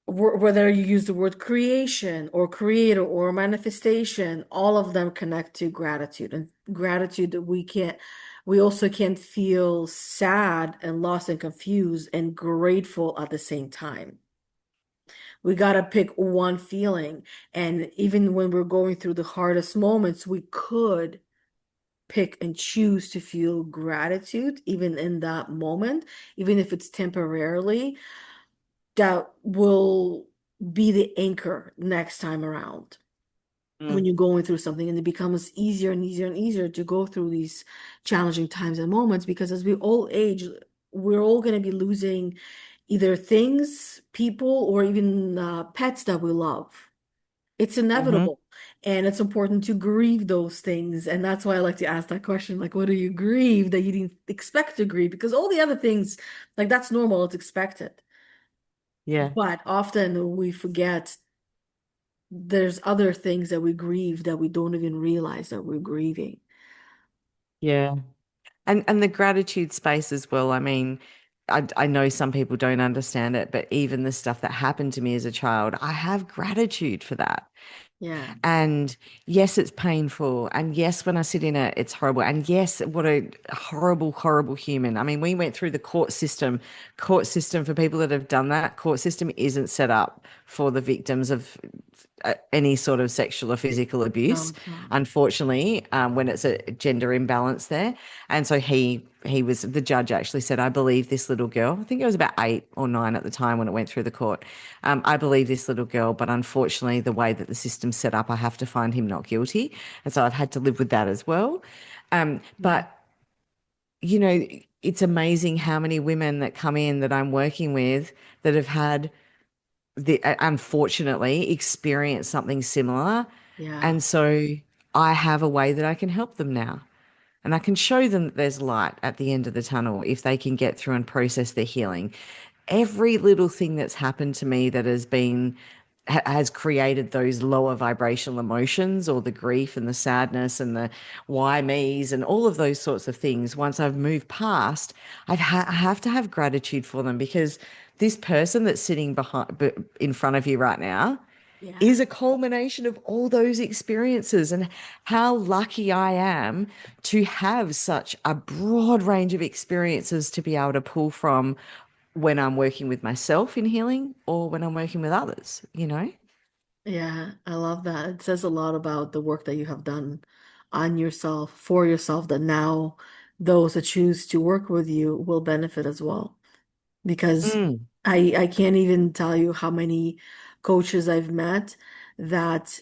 [SPEAKER 1] whether you use the word creation or creator or manifestation, all of them connect to gratitude. And gratitude, that we also can feel sad and lost and confused and grateful at the same time. We gotta pick one feeling. And even when we're going through the hardest moments, we could pick and choose to feel gratitude, even in that moment, even if it's temporarily, that will be the anchor next time around when
[SPEAKER 2] Mm.
[SPEAKER 1] you're going through something. And it becomes easier and easier and easier to go through these challenging times and moments, because as we all age, we're all going to be losing either things, people, or even pets that we love. It's
[SPEAKER 2] Mm-hmm.
[SPEAKER 1] inevitable. And it's important to grieve those things. And that's why I like to ask that question, like, what do you grieve that you didn't expect to grieve? Because all the other things, like, that's normal, it's expected.
[SPEAKER 2] Yeah.
[SPEAKER 1] But often we forget there's other things that we grieve that we don't even realize that we're grieving.
[SPEAKER 2] Yeah. And the gratitude space as well. I mean, I know some people don't understand it, but even the stuff that happened to me as a child, I have gratitude for that.
[SPEAKER 1] Yeah.
[SPEAKER 2] And yes, it's painful. And yes, when I sit in it, it's horrible. And yes, what a horrible, horrible human. I mean, we went through the court system. Court system, for people that have done that, court system isn't set up for the victims of any sort of sexual or physical
[SPEAKER 1] No,
[SPEAKER 2] abuse,
[SPEAKER 1] it's not.
[SPEAKER 2] unfortunately, when it's a gender imbalance there. And so the judge actually said, I believe this little girl, I think it was about 8 or 9 at the time when it went through the court. I believe this little girl, but unfortunately, the way that the system's set up, I have to find him not guilty. And so I've had to live with that as well.
[SPEAKER 1] Yeah.
[SPEAKER 2] But, you know, it's amazing how many women that come in that I'm working with that have had unfortunately experienced something similar.
[SPEAKER 1] Yeah.
[SPEAKER 2] And so I have a way that I can help them now. And I can show them that there's light at the end of the tunnel if they can get through and process their healing. Every little thing that's happened to me that has created those lower vibrational emotions, or the grief and the sadness and the why me's and all of those sorts of things. Once I've moved past, I have to have gratitude for them, because this person that's sitting in front of you right now
[SPEAKER 1] Yeah.
[SPEAKER 2] is a culmination of all those experiences, and how lucky I am to have such a broad range of experiences to be able to pull from when I'm working with myself in healing or when I'm working with others.
[SPEAKER 1] Yeah. I love that. It says a lot about the work that you have done on yourself, for yourself, that now those that choose to work with you will benefit as well. Because
[SPEAKER 2] Mm,
[SPEAKER 1] I can't even tell you how many coaches I've met that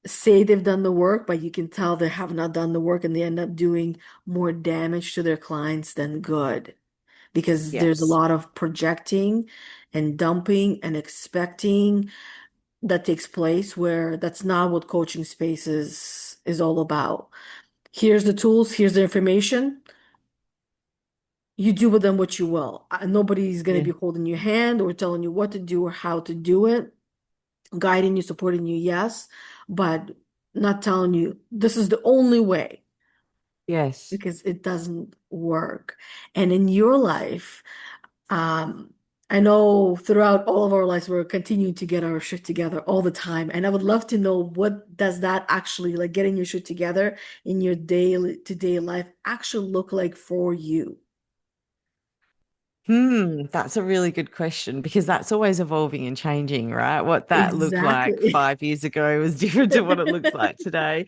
[SPEAKER 1] say they've done the work, but you can tell they have not done the work, and they end up doing more damage to their clients than good, because there's a
[SPEAKER 2] Yes.
[SPEAKER 1] lot of projecting and dumping and expecting that takes place where that's not what coaching spaces is all about. Here's the tools, here's the information. You do with them what you will. Nobody's going to
[SPEAKER 2] Yeah.
[SPEAKER 1] be holding your hand or telling you what to do or how to do it, guiding you, supporting you, yes, but not telling you this is the only way
[SPEAKER 2] Yes.
[SPEAKER 1] because it doesn't work. And in your life, um, I know throughout all of our lives, we're continuing to get our shit together all the time. And I would love to know, what does that actually, like getting your shit together in your daily to day life, actually look like for you?
[SPEAKER 2] That's a really good question because that's always evolving and changing, right? What that looked like
[SPEAKER 1] Exactly.
[SPEAKER 2] 5 years ago was different to what it looks like today.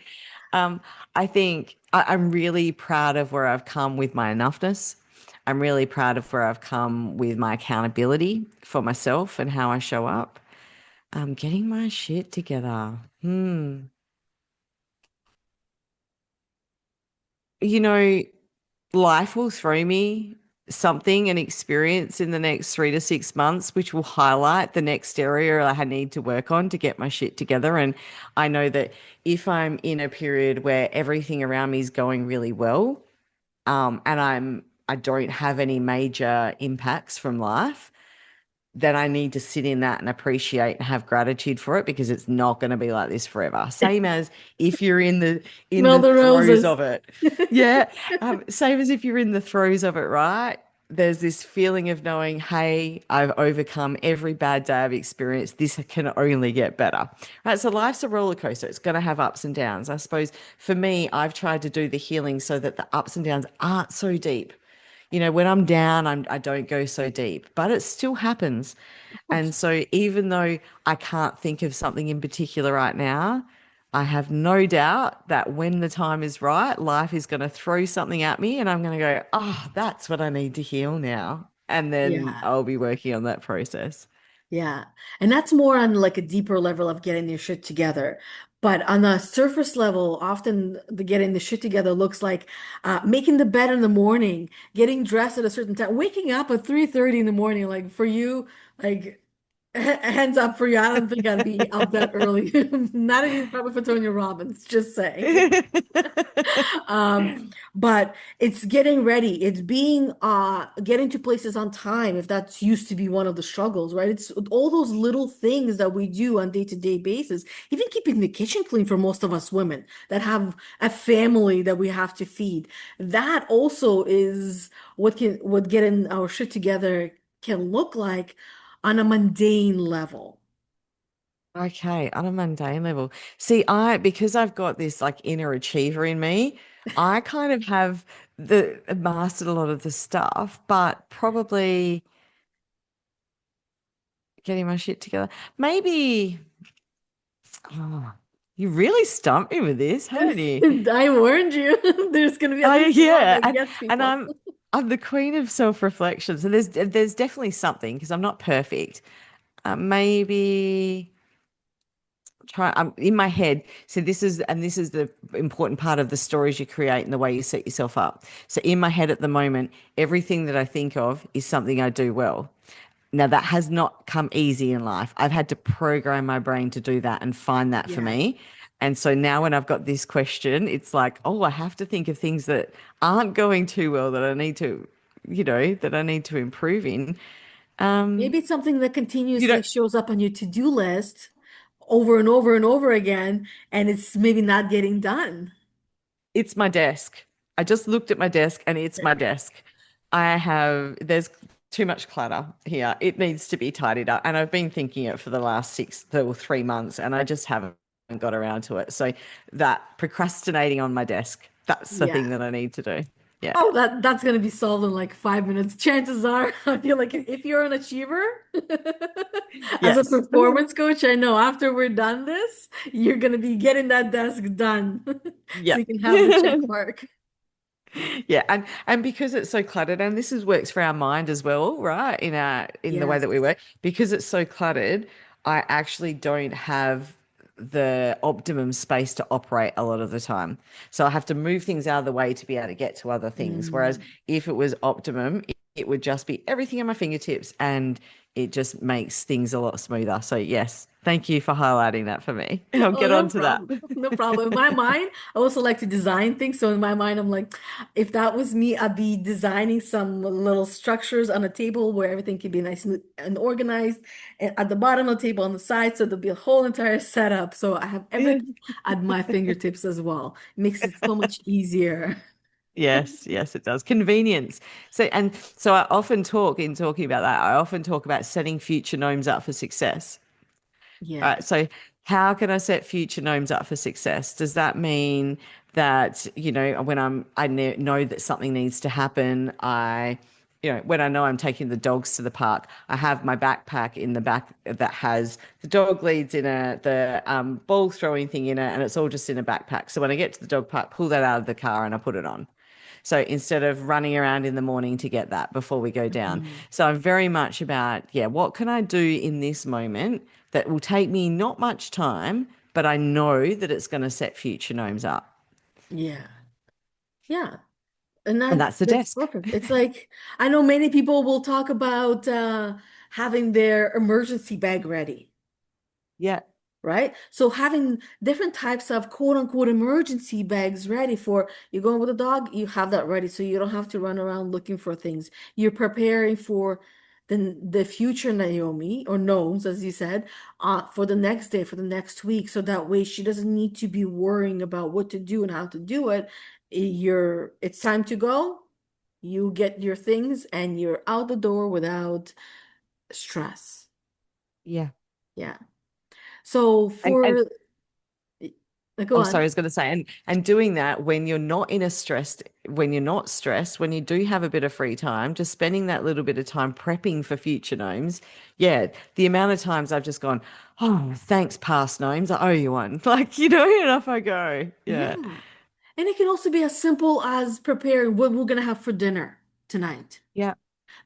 [SPEAKER 2] Um, I think I'm really proud of where I've come with my enoughness. I'm really proud of where I've come with my accountability for myself and how I show up. Getting my shit together. You know, life will throw me something, an experience in the next 3 to 6 months, which will highlight the next area I need to work on to get my shit together. And I know that if I'm in a period where everything around me is going really well, and I don't have any major impacts from life, then I need to sit in that and appreciate and have gratitude for it because it's not going to be like this forever. Same as if you're in
[SPEAKER 1] Smell
[SPEAKER 2] the
[SPEAKER 1] the
[SPEAKER 2] throes
[SPEAKER 1] roses.
[SPEAKER 2] of it. Yeah. Same as if you're in the throes of it, right? There's this feeling of knowing, hey, I've overcome every bad day I've experienced. This can only get better. Right. So life's a roller coaster. It's going to have ups and downs. I suppose for me, I've tried to do the healing so that the ups and downs aren't so deep. When I'm down, I don't go so deep, but it still happens.
[SPEAKER 1] Of
[SPEAKER 2] And
[SPEAKER 1] course.
[SPEAKER 2] so even though I can't think of something in particular right now, I have no doubt that when the time is right, life is going to throw something at me and I'm going to go, oh, that's what I need to heal now. And then
[SPEAKER 1] Yeah.
[SPEAKER 2] I'll be working on that process.
[SPEAKER 1] Yeah. And that's more on like a deeper level of getting your shit together. But on a surface level, often the getting the shit together looks like making the bed in the morning, getting dressed at a certain time, waking up at 3:30 in the morning. Like for you, like hands up for you. I don't think I'd be up that early. Not even probably for Tonya Robbins, just saying. But it's getting ready. It's being getting to places on time, if that's used to be one of the struggles, right? It's all those little things that we do on day-to-day basis. Even keeping the kitchen clean for most of us women that have a family that we have to feed. That also is what getting our shit together can look like on a mundane level.
[SPEAKER 2] Okay, on a mundane level. See, because I've got this like inner achiever in me, I kind of have the mastered a lot of the stuff, but probably getting my shit together. Maybe, oh, you really stumped me with this, haven't you?
[SPEAKER 1] I warned you. There's going to be at
[SPEAKER 2] I
[SPEAKER 1] least one
[SPEAKER 2] yeah,
[SPEAKER 1] that gets
[SPEAKER 2] and
[SPEAKER 1] people.
[SPEAKER 2] I'm the queen of self-reflection. So there's definitely something because I'm not perfect. Maybe try. I'm in my head. So this is the important part of the stories you create and the way you set yourself up. So in my head at the moment, everything that I think of is something I do well. Now, that has not come easy in life. I've had to program my brain to do that and find that for
[SPEAKER 1] Yes.
[SPEAKER 2] me. And so now when I've got this question, it's like, oh, I have to think of things that aren't going too well that I need to, that I need to improve in. Um,
[SPEAKER 1] Maybe it's something that
[SPEAKER 2] you know,
[SPEAKER 1] continuously shows up on your to-do list over and over and over again, and it's maybe not getting done.
[SPEAKER 2] it's my desk. I just looked at my desk and it's my desk. There's too much clutter here. It needs to be tidied up. And I've been thinking it for the last 3 months and I just haven't got around to it. So that procrastinating on my desk, that's the thing
[SPEAKER 1] Yeah.
[SPEAKER 2] that I need to do. Yeah.
[SPEAKER 1] Oh, that's gonna be solved in like 5 minutes. Chances are, I feel like if you're an achiever, as a
[SPEAKER 2] Yes.
[SPEAKER 1] performance coach, I know after we're done this, you're gonna be getting that desk done, so
[SPEAKER 2] Yeah.
[SPEAKER 1] you can have the check mark.
[SPEAKER 2] Yeah, and because it's so cluttered, and this is works for our mind as well, right? In the way
[SPEAKER 1] Yes.
[SPEAKER 2] that we work, because it's so cluttered, I actually don't have the optimum space to operate a lot of the time. So I have to move things out of the way to be able to get to other things. Whereas
[SPEAKER 1] Mm,
[SPEAKER 2] if it was optimum, it would just be everything at my fingertips, and it just makes things a lot smoother. So yes, thank you for highlighting that for me. I'll
[SPEAKER 1] Oh,
[SPEAKER 2] get
[SPEAKER 1] no
[SPEAKER 2] on to that.
[SPEAKER 1] problem. No problem. In my mind, I also like to design things. So in my mind, I'm like, if that was me, I'd be designing some little structures on a table where everything can be nice and organized. And at the bottom of the table on the side, so there'll be a whole entire setup. So I have
[SPEAKER 2] Yeah.
[SPEAKER 1] everything at my fingertips as well. It makes it so much easier.
[SPEAKER 2] Yes, yes, it does. Convenience. So I often talk in talking about that, I often talk about setting future gnomes up for success. All
[SPEAKER 1] Yeah.
[SPEAKER 2] right. So how can I set future gnomes up for success? Does that mean that, when know that something needs to happen, when I know I'm taking the dogs to the park, I have my backpack in the back that has the dog leads in it, the ball throwing thing in it, and it's all just in a backpack. So when I get to the dog park, pull that out of the car and I put it on. So instead of running around in the morning to get that before we go down.
[SPEAKER 1] Mhm.
[SPEAKER 2] So I'm very much about, yeah, what can I do in this moment that will take me not much time, but I know that it's going to set future gnomes up.
[SPEAKER 1] Yeah. Yeah. And
[SPEAKER 2] And that's the
[SPEAKER 1] that's
[SPEAKER 2] desk.
[SPEAKER 1] perfect. It's like I know many people will talk about having their emergency bag ready.
[SPEAKER 2] Yeah.
[SPEAKER 1] Right? So having different types of quote unquote emergency bags ready for you going with a dog, you have that ready so you don't have to run around looking for things. You're preparing for the future Naomi or gnomes, as you said, for the next day, for the next week. So that way she doesn't need to be worrying about what to do and how to do it. It's time to go. You get your things and you're out the door without stress.
[SPEAKER 2] Yeah.
[SPEAKER 1] Yeah. So
[SPEAKER 2] And
[SPEAKER 1] go
[SPEAKER 2] oh, sorry, I
[SPEAKER 1] on.
[SPEAKER 2] was going to say, and doing that when you're not in a stressed, when you're not stressed, when you do have a bit of free time, just spending that little bit of time prepping for future gnomes. Yeah, the amount of times I've just gone, oh, thanks, past gnomes, I owe you one. Like, and off I go.
[SPEAKER 1] Yeah.
[SPEAKER 2] Yeah.
[SPEAKER 1] And it can also be as simple as preparing what we're going to have for dinner tonight.
[SPEAKER 2] Yeah.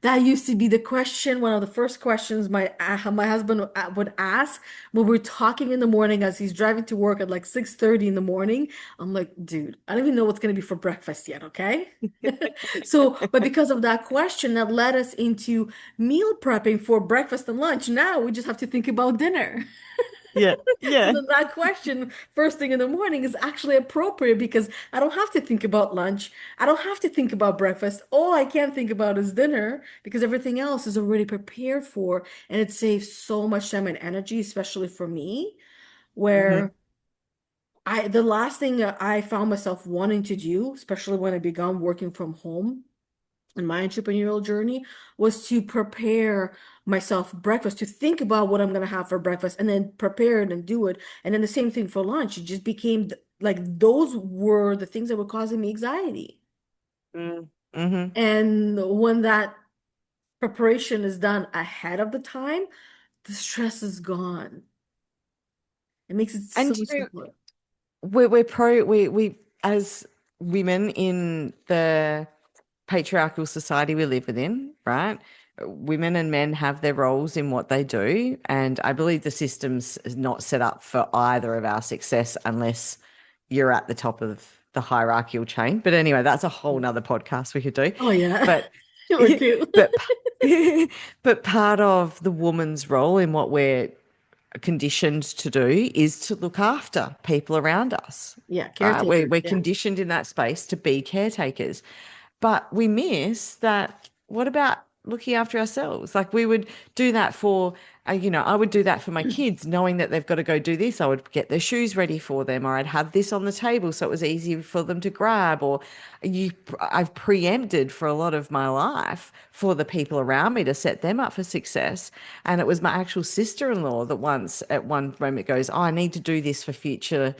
[SPEAKER 1] That used to be the question, one of the first questions my husband would ask when we're talking in the morning as he's driving to work at like 6:30 in the morning. I'm like, dude, I don't even know what's going to be for breakfast yet, okay? So, but because of that question, that led us into meal prepping for breakfast and lunch. Now we just have to think about dinner.
[SPEAKER 2] Yeah.
[SPEAKER 1] So
[SPEAKER 2] Yeah.
[SPEAKER 1] then that question, first thing in the morning, is actually appropriate because I don't have to think about lunch. I don't have to think about breakfast. All I can think about is dinner because everything else is already prepared for, and it saves so much time and energy, especially for me,
[SPEAKER 2] Hmm.
[SPEAKER 1] where the last thing that I found myself wanting to do, especially when I began working from home in my entrepreneurial journey, was to prepare myself breakfast, to think about what I'm going to have for breakfast and then prepare it and do it. And then the same thing for lunch. It just became like those were the things that were causing me anxiety.
[SPEAKER 2] Mm-hmm.
[SPEAKER 1] And when that preparation is done ahead of the time, the stress is gone. It makes it so
[SPEAKER 2] And
[SPEAKER 1] much simpler.
[SPEAKER 2] we as women in the patriarchal society we live within, right? Women and men have their roles in what they do, and I believe the system's is not set up for either of our success unless you're at the top of the hierarchical chain. But anyway, that's a whole nother podcast we could do.
[SPEAKER 1] Oh yeah,
[SPEAKER 2] But
[SPEAKER 1] sure too.
[SPEAKER 2] but but part of the woman's role in what we're conditioned to do is to look after people around us,
[SPEAKER 1] Yeah,
[SPEAKER 2] right? We're,
[SPEAKER 1] caretakers.
[SPEAKER 2] we're
[SPEAKER 1] Yeah.
[SPEAKER 2] conditioned in that space to be caretakers. But we miss that. What about looking after ourselves? Like we would do that for, I would do that for my kids, knowing that they've got to go do this. I would get their shoes ready for them, or I'd have this on the table so it was easy for them to grab. I've preempted for a lot of my life for the people around me to set them up for success. And it was my actual sister-in-law that once at one moment goes, oh, I need to do this for future,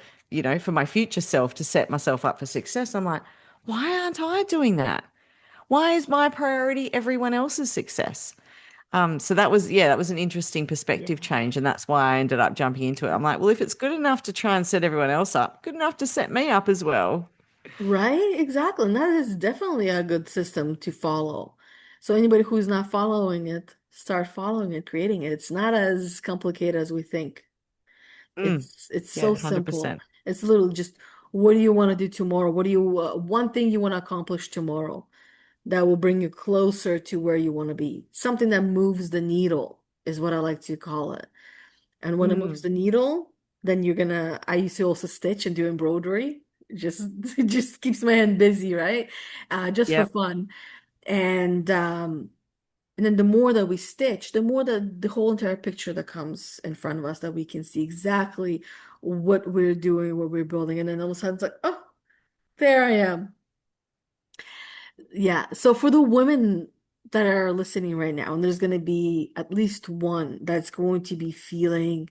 [SPEAKER 2] for my future self to set myself up for success. I'm like, why aren't I doing that? Why is my priority everyone else's success? So that was an interesting perspective
[SPEAKER 1] Yeah.
[SPEAKER 2] change, and that's why I ended up jumping into it. I'm like, well, if it's good enough to try and set everyone else up, good enough to set me up as well.
[SPEAKER 1] Right, exactly. And that is definitely a good system to follow. So anybody who's not following it, start following it, creating it. It's not as complicated as we think.
[SPEAKER 2] Mm,
[SPEAKER 1] It's
[SPEAKER 2] yeah,
[SPEAKER 1] so simple.
[SPEAKER 2] 100%.
[SPEAKER 1] It's literally just what do you want to do tomorrow? What do you one thing you want to accomplish tomorrow? that will bring you closer to where you want to be. Something that moves the needle is what I like to call it. And when it moves
[SPEAKER 2] Mm.
[SPEAKER 1] the needle, then I used to also stitch and do embroidery. Just it just keeps my hand busy, right? Just for
[SPEAKER 2] Yep.
[SPEAKER 1] fun. And um and then the more that we stitch, the more that the whole entire picture that comes in front of us, that we can see exactly what we're doing, what we're building. And then all of a sudden it's like, oh, there I am. Yeah. So for the women that are listening right now, and there's going to be at least one that's going to be feeling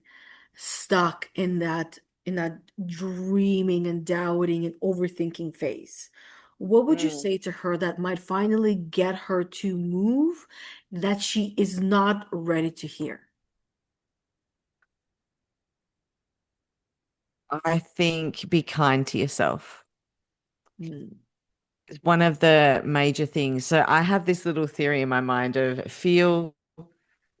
[SPEAKER 1] stuck in that dreaming and doubting and overthinking phase. What would you
[SPEAKER 2] Mm.
[SPEAKER 1] say to her that might finally get her to move that she is not ready to hear?
[SPEAKER 2] I think be kind to yourself.
[SPEAKER 1] Mm,
[SPEAKER 2] It's one of the major things. So I have this little theory in my mind of feel,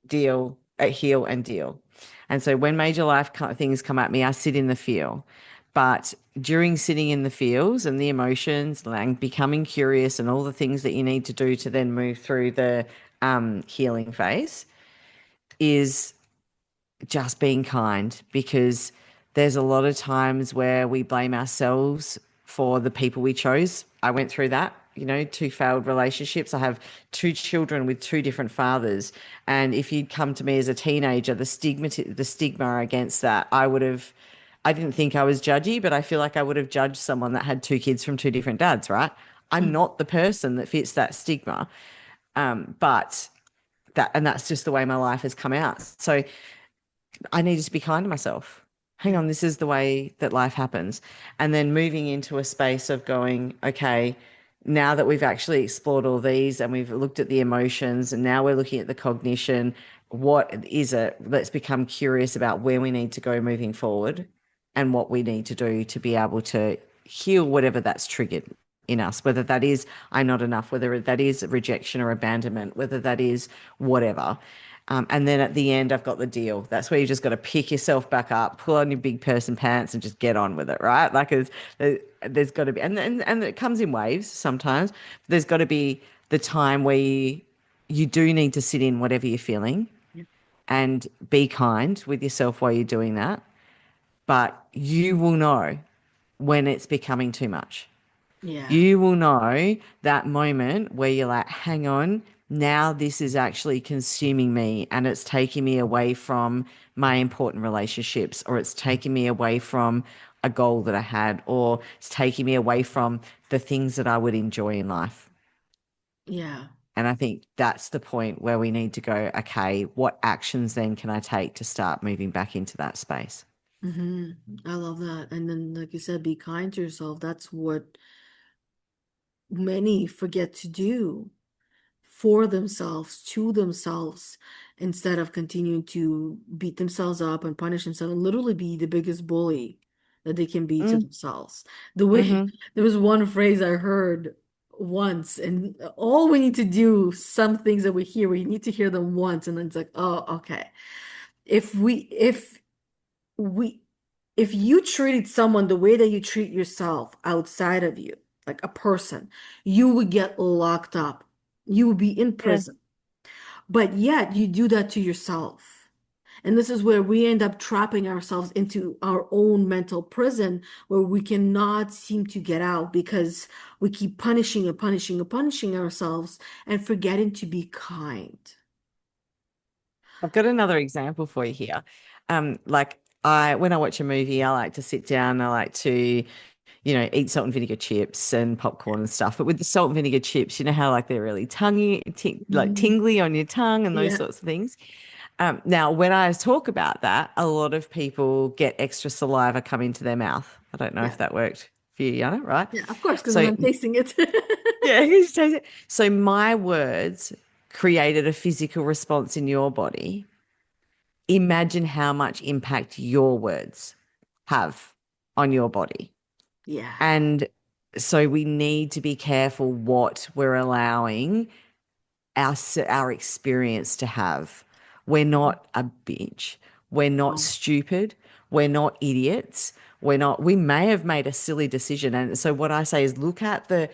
[SPEAKER 2] deal, heal, and deal. And so when major life things come at me, I sit in the feel. But during sitting in the feels and the emotions and becoming curious and all the things that you need to do to then move through the healing phase is just being kind, because there's a lot of times where we blame ourselves for the people we chose. I went through that, two failed relationships. I have two children with two different fathers. And if you'd come to me as a teenager, the stigma against that, I didn't think I was judgy, but I feel like I would have judged someone that had two kids from two different dads, right? I'm
[SPEAKER 1] mm,
[SPEAKER 2] not the person that fits that stigma. But that's just the way my life has come out. So I needed to be kind to myself. Hang
[SPEAKER 1] yeah,
[SPEAKER 2] on, this is the way that life happens. And then moving into a space of going, okay, now that we've actually explored all these and we've looked at the emotions and now we're looking at the cognition, what is it? Let's become curious about where we need to go moving forward and what we need to do to be able to heal whatever that's triggered in us, whether that is I'm not enough, whether that is rejection or abandonment, whether that is whatever. And then at the end, I've got the deal. That's where you just got to pick yourself back up, pull on your big person pants, and just get on with it, right? Like, there's got to be, and it comes in waves sometimes. There's got to be the time where you do need to sit in whatever you're feeling
[SPEAKER 1] yeah,
[SPEAKER 2] and be kind with yourself while you're doing that. But you will know when it's becoming too much.
[SPEAKER 1] yeah,
[SPEAKER 2] You will know that moment where you're like, hang on, now this is actually consuming me and it's taking me away from my important relationships, or it's taking me away from a goal that I had, or it's taking me away from the things that I would enjoy in life.
[SPEAKER 1] yeah.
[SPEAKER 2] And I think that's the point where we need to go, okay, what actions then can I take to start moving back into that space?
[SPEAKER 1] Hmm. I love that. And then, like you said, be kind to yourself. That's what many forget to do for themselves, to themselves, instead of continuing to beat themselves up and punish themselves and literally be the biggest bully that they can be to
[SPEAKER 2] Mm,
[SPEAKER 1] themselves. The way
[SPEAKER 2] mm-hmm.
[SPEAKER 1] there was one phrase I heard once, and all we need to do, some things that we hear, we need to hear them once, and then it's like, oh, okay. If we if you treated someone the way that you treat yourself outside of you, like a person, you would get locked up. You would be in
[SPEAKER 2] Yeah.
[SPEAKER 1] prison. But yet you do that to yourself. And this is where we end up trapping ourselves into our own mental prison where we cannot seem to get out because we keep punishing and punishing and punishing ourselves and forgetting to be kind.
[SPEAKER 2] I've got another example for you here. Like when I watch a movie, I like to sit down. I like to, eat salt and vinegar chips and popcorn and stuff. But with the salt and vinegar chips, you know how like they're really like
[SPEAKER 1] Mhm.
[SPEAKER 2] tingly on your tongue and those
[SPEAKER 1] Yeah,
[SPEAKER 2] sorts of things. Now, when I talk about that, a lot of people get extra saliva come into their mouth. I don't know
[SPEAKER 1] yeah,
[SPEAKER 2] if that worked for you, Yana, right?
[SPEAKER 1] yeah, of course, because then
[SPEAKER 2] So
[SPEAKER 1] I'm tasting it.
[SPEAKER 2] yeah, you just taste it. So my words created a physical response in your body. Imagine how much impact your words have on your body.
[SPEAKER 1] Yeah.
[SPEAKER 2] And so we need to be careful what we're allowing our experience to have. We're not a bitch. We're not
[SPEAKER 1] No.
[SPEAKER 2] stupid. We're not idiots. we may have made a silly decision. And so what I say is look at the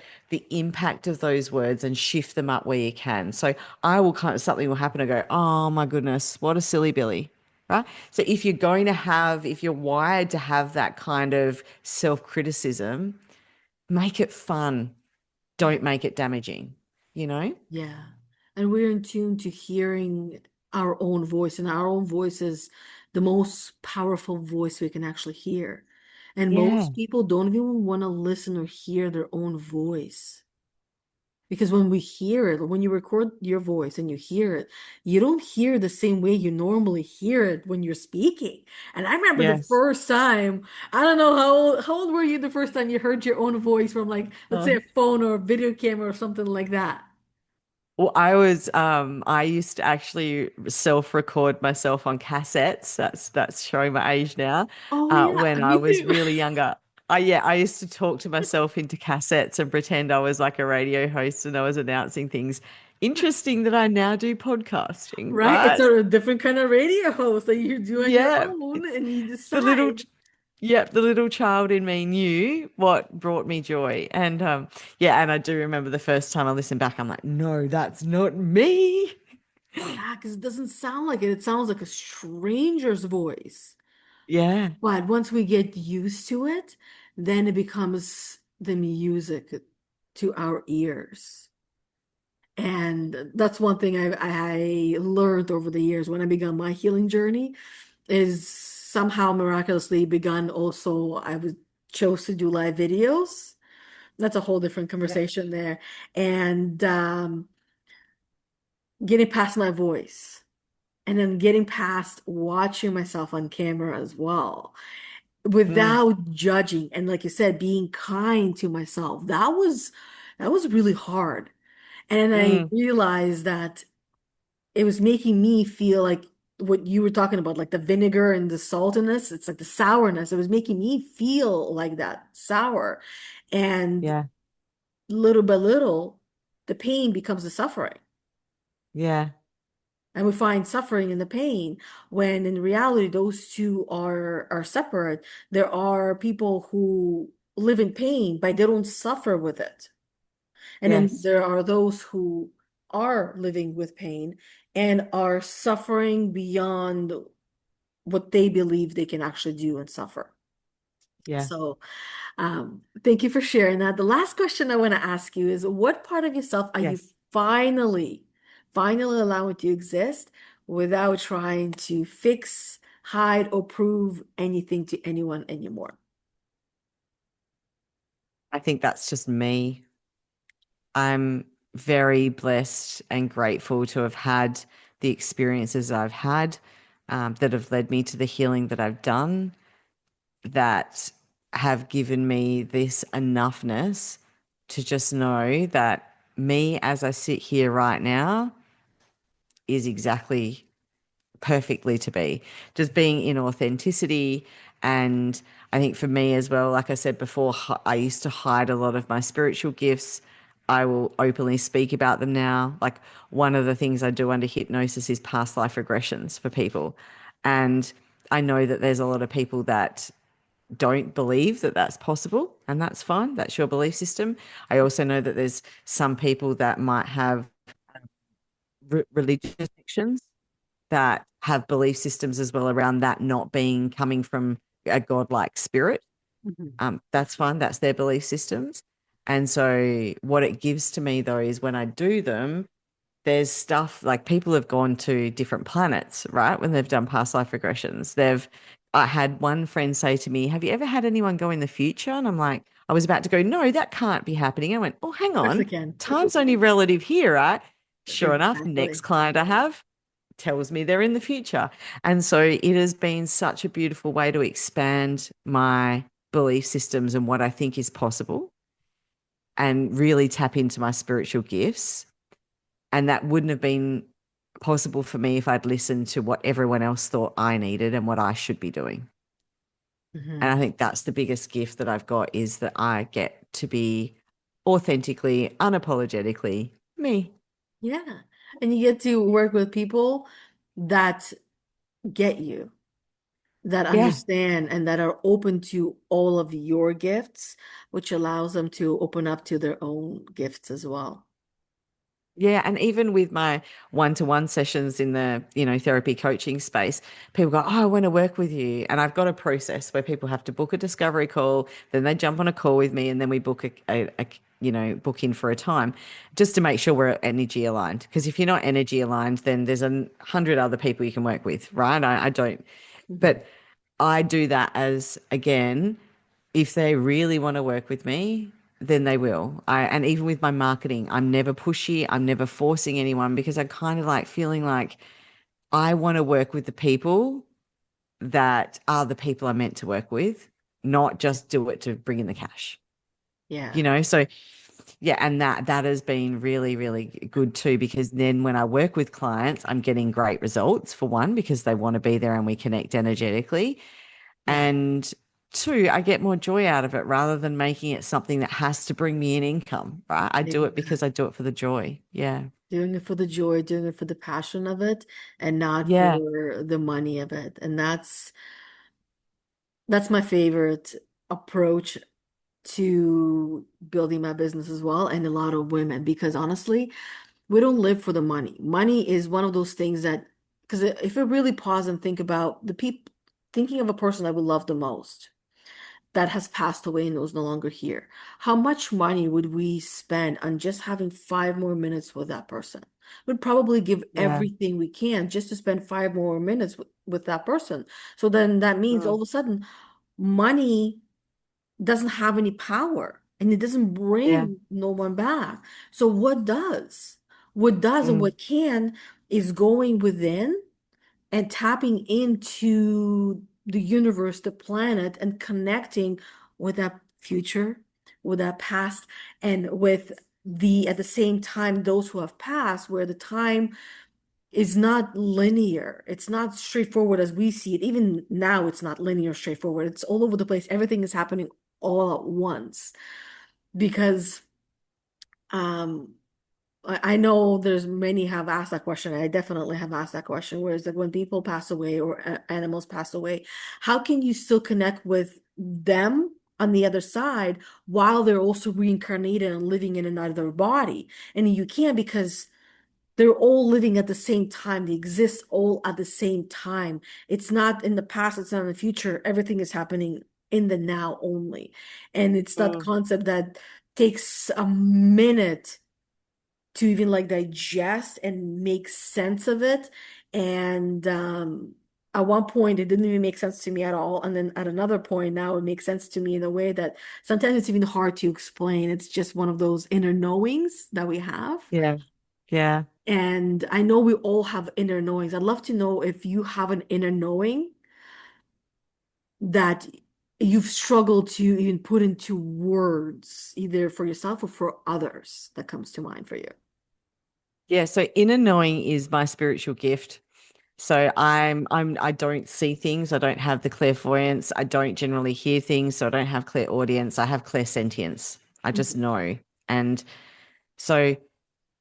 [SPEAKER 2] impact of those words and shift them up where you can. So I will kind of, something will happen and go, oh my goodness, what a silly Billy. Right. So if you're wired to have that kind of self-criticism, make it fun.
[SPEAKER 1] Yeah.
[SPEAKER 2] Don't make it damaging, you know?
[SPEAKER 1] Yeah. And we're in tune to hearing our own voice, and our own voice is the most powerful voice we can actually hear. And
[SPEAKER 2] Yeah.
[SPEAKER 1] most people don't even want to listen or hear their own voice. Because when we hear it, when you record your voice and you hear it, you don't hear the same way you normally hear it when you're speaking. And I remember the
[SPEAKER 2] Yes.
[SPEAKER 1] first time, I don't know how old were you the first time you heard your own voice from, like, let's say, a phone or a video camera or something like that.
[SPEAKER 2] Well, I used to actually self-record myself on cassettes. That's showing my age now.
[SPEAKER 1] Oh yeah,
[SPEAKER 2] When I
[SPEAKER 1] me
[SPEAKER 2] was
[SPEAKER 1] too.
[SPEAKER 2] really younger. I used to talk to myself into cassettes and pretend I was like a radio host and I was announcing things. Interesting that I now do podcasting,
[SPEAKER 1] Right? It's
[SPEAKER 2] right?
[SPEAKER 1] a different kind of radio host that you do on your
[SPEAKER 2] Yeah.
[SPEAKER 1] own and you
[SPEAKER 2] The little
[SPEAKER 1] decide.
[SPEAKER 2] Yep, the little child in me knew what brought me joy. And yeah, and I do remember the first time I listened back, I'm like, no, that's not me.
[SPEAKER 1] Yeah, because it doesn't sound like it. It sounds like a stranger's voice.
[SPEAKER 2] Yeah,
[SPEAKER 1] But once we get used to it, then it becomes the music to our ears. And that's one thing I learned over the years when I began my healing journey is somehow miraculously begun also I was chose to do live videos. That's a whole different
[SPEAKER 2] yeah.
[SPEAKER 1] conversation there. And getting past my voice and then getting past watching myself on camera as well
[SPEAKER 2] Mm,
[SPEAKER 1] without judging and, like you said, being kind to myself. That was really hard. And I
[SPEAKER 2] mm,
[SPEAKER 1] realized that it was making me feel like what you were talking about, like the vinegar and the saltiness, it's like the sourness. It was making me feel like that sour. And
[SPEAKER 2] yeah,
[SPEAKER 1] little by little, the pain becomes the suffering.
[SPEAKER 2] yeah,
[SPEAKER 1] And we find suffering in the pain when in reality those two are separate. There are people who live in pain, but they don't suffer with it. And then
[SPEAKER 2] yes,
[SPEAKER 1] there are those who are living with pain and are suffering beyond what they believe they can actually do and suffer.
[SPEAKER 2] yeah,
[SPEAKER 1] So, thank you for sharing that. The last question I want to ask you is what part of yourself are you
[SPEAKER 2] yes.
[SPEAKER 1] finally allowing to exist without trying to fix, hide, or prove anything to anyone anymore?
[SPEAKER 2] I think that's just me. I'm very blessed and grateful to have had the experiences I've had that have led me to the healing that I've done, that have given me this enoughness to just know that me as I sit here right now is exactly perfectly to be. Just being in authenticity. And I think for me as well, like I said before, I used to hide a lot of my spiritual gifts. I will openly speak about them now. Like one of the things I do under hypnosis is past life regressions for people. And I know that there's a lot of people that don't believe that that's possible, and that's fine. That's your belief system. I also know that there's some people that might have religious sections that have belief systems as well around that not being coming from a godlike spirit.
[SPEAKER 1] Mhm.
[SPEAKER 2] That's fine. That's their belief systems. And so, what it gives to me though is when I do them, there's stuff like people have gone to different planets, right? When they've done past life regressions, I had one friend say to me, have you ever had anyone go in the future? And I'm like, I was about to go, no, that can't be happening. I went, oh, hang
[SPEAKER 1] Of course I
[SPEAKER 2] on.
[SPEAKER 1] can.
[SPEAKER 2] Time's only relative here, right? Sure enough, next
[SPEAKER 1] Exactly.
[SPEAKER 2] client I have tells me they're in the future. And so it has been such a beautiful way to expand my belief systems and what I think is possible and really tap into my spiritual gifts. And that wouldn't have been possible for me if I'd listened to what everyone else thought I needed and what I should be doing. And I
[SPEAKER 1] Mhm.
[SPEAKER 2] think that's the biggest gift that I've got is that I get to be authentically, unapologetically me.
[SPEAKER 1] Yeah. And you get to work with people that get you, that
[SPEAKER 2] Yeah.
[SPEAKER 1] understand and that are open to all of your gifts, which allows them to open up to their own gifts as well.
[SPEAKER 2] Yeah, and even with my one-to-one sessions in the, therapy coaching space, people go, "Oh, I want to work with you." And I've got a process where people have to book a discovery call, then they jump on a call with me, and then we book book in for a time just to make sure we're energy aligned. Because if you're not energy aligned, then there's 100 other people you can work with, right? I don't,
[SPEAKER 1] Mhm.
[SPEAKER 2] but I do that as, again, if they really want to work with me, then they will. And even with my marketing, I'm never pushy. I'm never forcing anyone because I kind of like feeling like I want to work with the people that are the people I'm meant to work with, not just do it to bring in the cash.
[SPEAKER 1] Yeah,
[SPEAKER 2] So yeah, and that has been really, really good too, because then when I work with clients, I'm getting great results for one, because they want to be there and we connect energetically.
[SPEAKER 1] yeah,
[SPEAKER 2] And two, I get more joy out of it rather than making it something that has to bring me an income, right? I do it because I
[SPEAKER 1] exactly.
[SPEAKER 2] do it for the joy. Yeah.
[SPEAKER 1] Doing it for the joy, doing it for the passion of it, and not
[SPEAKER 2] Yeah.
[SPEAKER 1] for the money of it. And that's my favorite approach to building my business as well, and a lot of women, because honestly, we don't live for the money. Money is one of those things that, because if we really pause and think about the people, thinking of a person that we love the most, that has passed away and was no longer here, how much money would we spend on just having 5 more minutes with that person? We'd probably give
[SPEAKER 2] Yeah.
[SPEAKER 1] everything we can just to spend 5 more minutes with that person. So then that means all
[SPEAKER 2] Mm,
[SPEAKER 1] of a sudden, money doesn't have any power and it doesn't
[SPEAKER 2] yeah.
[SPEAKER 1] bring no one back. So what does? What does and
[SPEAKER 2] Mm,
[SPEAKER 1] what can is going within and tapping into the universe, the planet, and connecting with that future, with that past, and with at the same time, those who have passed, where the time is not linear. It's not straightforward as we see it. Even now, it's not linear, straightforward. It's all over the place. Everything is happening all at once because um I know there's many have asked that question. I definitely have asked that question. Whereas like when people pass away or animals pass away, how can you still connect with them on the other side while they're also reincarnated and living in another body? And you can't because they're all living at the same time. They exist all at the same time. It's not in the past, it's not in the future. Everything is happening in the now only. And it's that
[SPEAKER 2] mm.
[SPEAKER 1] concept that takes a minute to even like digest and make sense of it. And at one point, it didn't even make sense to me at all. And then at another point, now it makes sense to me in a way that sometimes it's even hard to explain. It's just one of those inner knowings that we have.
[SPEAKER 2] Yeah. Yeah.
[SPEAKER 1] And I know we all have inner knowings. I'd love to know if you have an inner knowing that you've struggled to even put into words, either for yourself or for others, that comes to mind for you.
[SPEAKER 2] Yeah. So inner knowing is my spiritual gift. So I don't see things. I don't have the clairvoyance. I don't generally hear things. So I don't have clairaudience. I have clairsentience. I just
[SPEAKER 1] Mhm.
[SPEAKER 2] know. And so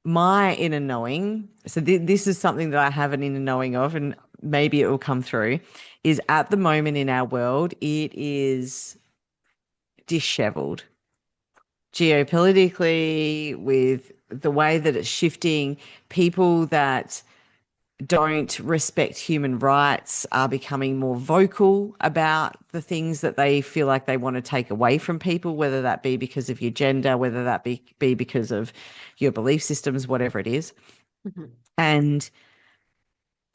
[SPEAKER 2] my inner knowing, so this is something that I have an inner knowing of, and maybe it will come through, is at the moment in our world, it is disheveled geopolitically, with the way that it's shifting. People that don't respect human rights are becoming more vocal about the things that they feel like they want to take away from people, whether that be because of your gender, whether that be because of your belief systems, whatever it is.
[SPEAKER 1] Mhm.
[SPEAKER 2] And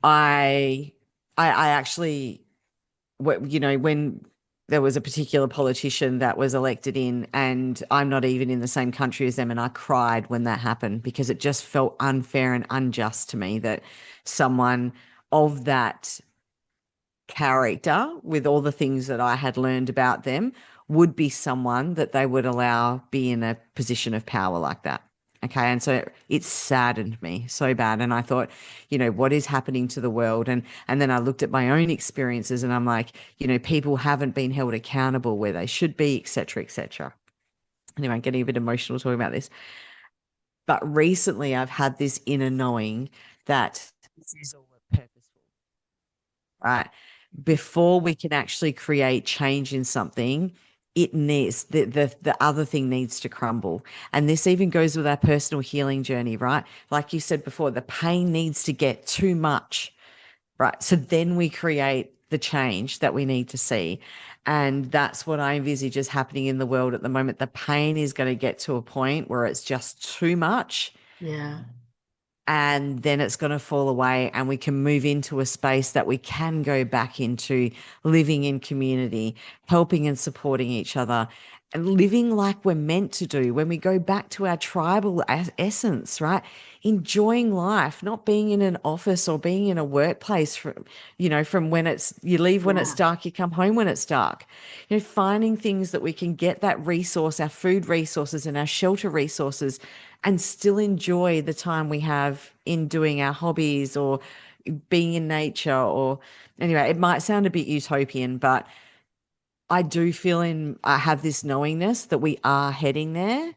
[SPEAKER 2] I, I actually, when there was a particular politician that was elected in, and I'm not even in the same country as them, and I cried when that happened because it just felt unfair and unjust to me that someone of that character, with all the things that I had learned about them, would be someone that they would allow be in a position of power like that. Okay. And so it saddened me so bad. And I thought, what is happening to the world? And then I looked at my own experiences and I'm like, people haven't been held accountable where they should be, et cetera, et cetera. Anyway, I'm getting a bit emotional talking about this. But recently I've had this inner knowing that this is all purposeful, right? before we can actually create change in something, it needs the other thing needs to crumble. And this even goes with our personal healing journey, right? Like you said before, the pain needs to get too much, right? So then we create the change that we need to see. And that's what I envisage is happening in the world at the moment. The pain is going to get to a point where it's just too much,
[SPEAKER 1] Yeah.
[SPEAKER 2] and then it's going to fall away, and we can move into a space that we can go back into living in community, helping and supporting each other, and living like we're meant to do when we go back to our tribal essence, right? Enjoying life, not being in an office or being in a workplace from, from when it's, you leave when it's
[SPEAKER 1] Yeah.
[SPEAKER 2] dark, you come home when it's dark. Finding things that we can get that resource, our food resources and our shelter resources, and still enjoy the time we have in doing our hobbies or being in nature. Or anyway, it might sound a bit utopian, but I have this knowingness that we are heading there.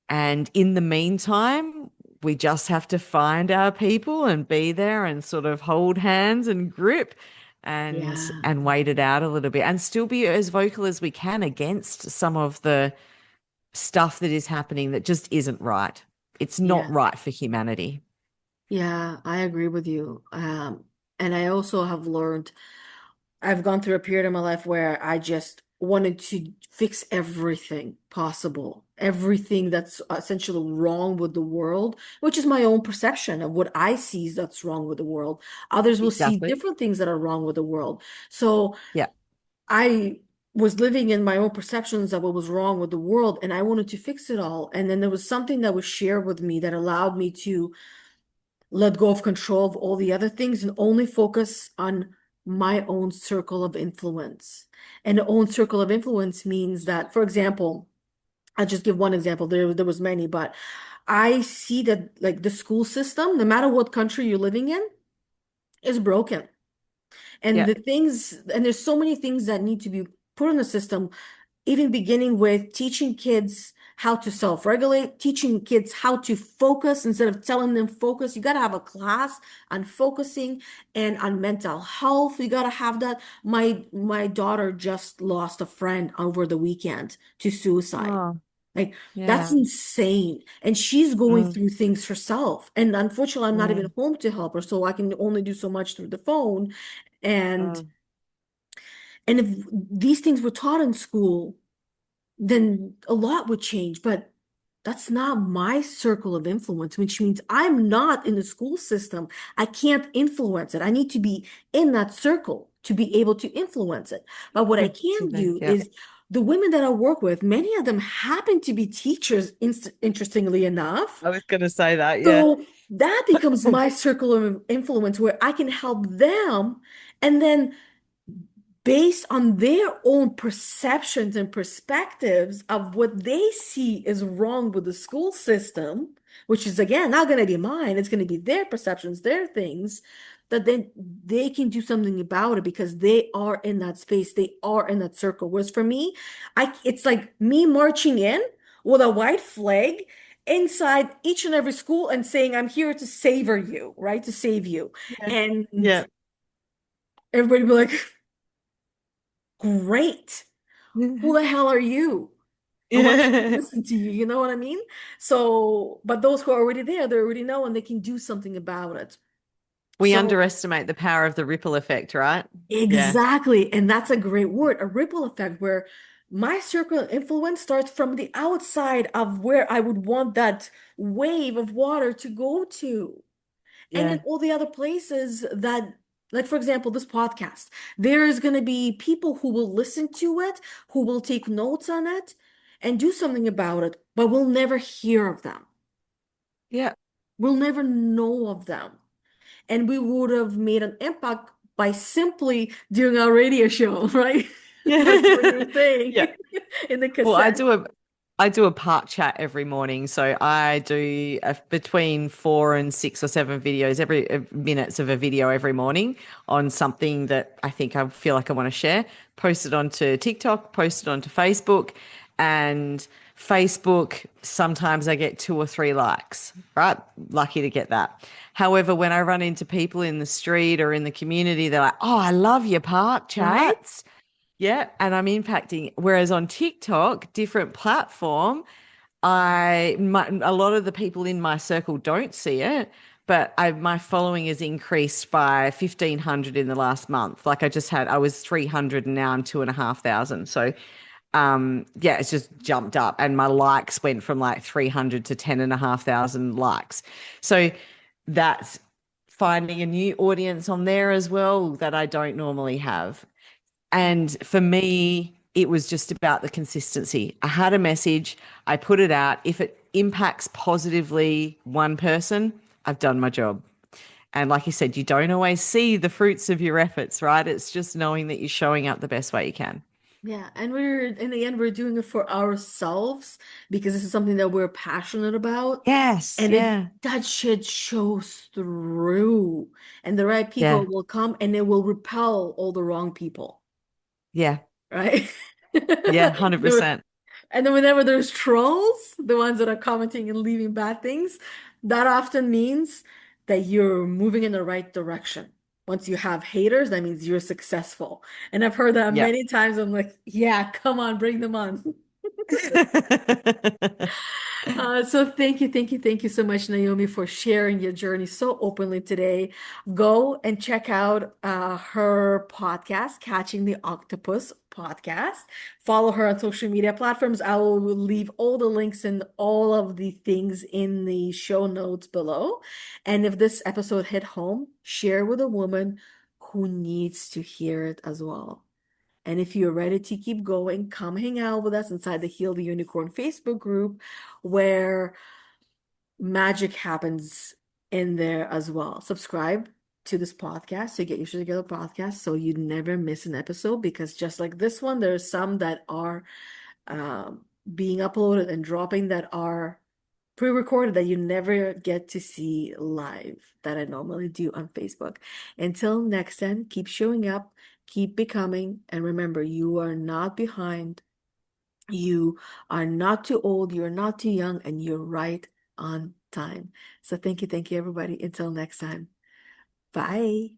[SPEAKER 2] And in the meantime, we just have to find our people and be there and sort of hold hands and grip and
[SPEAKER 1] Yeah.
[SPEAKER 2] and wait it out a little bit, and still be as vocal as we can against some of the stuff that is happening that just isn't right. It's not
[SPEAKER 1] Yeah.
[SPEAKER 2] right for humanity.
[SPEAKER 1] Yeah, I agree with you. And I also have learned, I've gone through a period in my life where I just wanted to fix everything possible, everything that's essentially wrong with the world, which is my own perception of what I see that's wrong with the world. Others will see
[SPEAKER 2] Exactly.
[SPEAKER 1] different things that are wrong with the world. So
[SPEAKER 2] Yeah.
[SPEAKER 1] I was living in my own perceptions of what was wrong with the world, and I wanted to fix it all. And then there was something that was shared with me that allowed me to let go of control of all the other things and only focus on my own circle of influence. And the own circle of influence means that, for example, I'll just give one example. There was many, but I see that like the school system, no matter what country you're living in, is broken. And
[SPEAKER 2] Yeah.
[SPEAKER 1] the things, and there's so many things that need to be put in the system, even beginning with teaching kids how to self-regulate, teaching kids how to focus instead of telling them focus. You got to have a class on focusing and on mental health. You got to have that. My daughter just lost a friend over the weekend to suicide.
[SPEAKER 2] Oh,
[SPEAKER 1] Like that's
[SPEAKER 2] yeah.
[SPEAKER 1] insane. And she's going
[SPEAKER 2] Mm,
[SPEAKER 1] through things herself. And unfortunately, I'm not even
[SPEAKER 2] mm,
[SPEAKER 1] home to help her, so I can only do so much through the phone. And
[SPEAKER 2] mm.
[SPEAKER 1] and if these things were taught in school, then a lot would change. But that's not my circle of influence, which means I'm not in the school system. I can't influence it. I need to be in that circle to be able to influence it. But what I
[SPEAKER 2] To
[SPEAKER 1] can
[SPEAKER 2] them,
[SPEAKER 1] do
[SPEAKER 2] yeah.
[SPEAKER 1] is the women that I work with, many of them happen to be teachers, interestingly enough.
[SPEAKER 2] I was going to say that, yeah.
[SPEAKER 1] So that becomes my circle of influence where I can help them. And then based on their own perceptions and perspectives of what they see is wrong with the school system, which is again not going to be mine, it's going to be their perceptions, their things, that then they can do something about it because they are in that space, they are in that circle. Whereas for me, it's like me marching in with a white flag inside each and every school and saying, I'm here to savor you, right? To save you.
[SPEAKER 2] Yeah.
[SPEAKER 1] And
[SPEAKER 2] Yeah.
[SPEAKER 1] everybody be like, great. Who the hell are you? And why should we
[SPEAKER 2] Yeah.
[SPEAKER 1] listen to you? You know what I mean? So, but those who are already there, they already know and they can do something about it.
[SPEAKER 2] We
[SPEAKER 1] So,
[SPEAKER 2] underestimate the power of the ripple effect, right? Yeah.
[SPEAKER 1] exactly. And that's a great word, a ripple effect, where my circle of influence starts from the outside of where I would want that wave of water to go to. And then
[SPEAKER 2] Yeah.
[SPEAKER 1] all the other places that, like for example, this podcast, there is going to be people who will listen to it, who will take notes on it and do something about it, but we'll never hear of them.
[SPEAKER 2] Yeah.
[SPEAKER 1] We'll never know of them. And we would have made an impact by simply doing our radio show, right? Like what
[SPEAKER 2] Yeah.
[SPEAKER 1] you're saying
[SPEAKER 2] Yeah.
[SPEAKER 1] in the
[SPEAKER 2] Well,
[SPEAKER 1] cassette.
[SPEAKER 2] I do a park chat every morning. So I do between 4 and 6 or 7 videos every minutes of a video every morning on something that I think I feel like I want to share. Post it onto TikTok, post it onto Facebook, and Facebook, sometimes I get 2 or 3 likes, right? Lucky to get that. However, when I run into people in the street or in the community, they're like, oh, I love your park
[SPEAKER 1] Right?
[SPEAKER 2] chats. Yeah. And I'm impacting. Whereas on TikTok, different platform, a lot of the people in my circle don't see it, but my following has increased by 1,500 in the last month. Like I was 300 and now I'm 2,500. So yeah, it's just jumped up, and my likes went from like 300 to 10,500 likes. So that's finding a new audience on there as well that I don't normally have. And for me, it was just about the consistency. I had a message, I put it out. If it impacts positively one person, I've done my job. And like you said, you don't always see the fruits of your efforts, right? It's just knowing that you're showing up the best way you can.
[SPEAKER 1] Yeah, and we're in the end we're doing it for ourselves because this is something that we're passionate about.
[SPEAKER 2] Yes,
[SPEAKER 1] And it
[SPEAKER 2] yeah,
[SPEAKER 1] that shit shows through. And the right people
[SPEAKER 2] yeah,
[SPEAKER 1] will come and it will repel all the wrong people,
[SPEAKER 2] yeah,
[SPEAKER 1] right?
[SPEAKER 2] yeah,
[SPEAKER 1] There-
[SPEAKER 2] 100%.
[SPEAKER 1] And then whenever there's trolls, the ones that are commenting and leaving bad things, that often means that you're moving in the right direction. Once you have haters, that means you're successful. And I've heard that
[SPEAKER 2] Yeah.
[SPEAKER 1] many times. I'm like, yeah, come on, bring them on. So thank you so much, Naomi, for sharing your journey so openly today. Go and check out her podcast, Catching the Octopus Podcast. Follow her on social media platforms. I will leave all the links and all of the things in the show notes below. And if this episode hit home, share with a woman who needs to hear it as well. And if you're ready to keep going, come hang out with us inside the Heal the Unicorn Facebook group where magic happens in there as well. Subscribe to this podcast so you get used to the podcast so you never miss an episode because just like this one, there are some that are being uploaded and dropping that are pre-recorded that you never get to see live that I normally do on Facebook. Until next time, keep showing up, keep becoming, and remember, you are not behind. You are not too old, you're not too young, and you're right on time. So thank you, everybody. Until next time. Bye.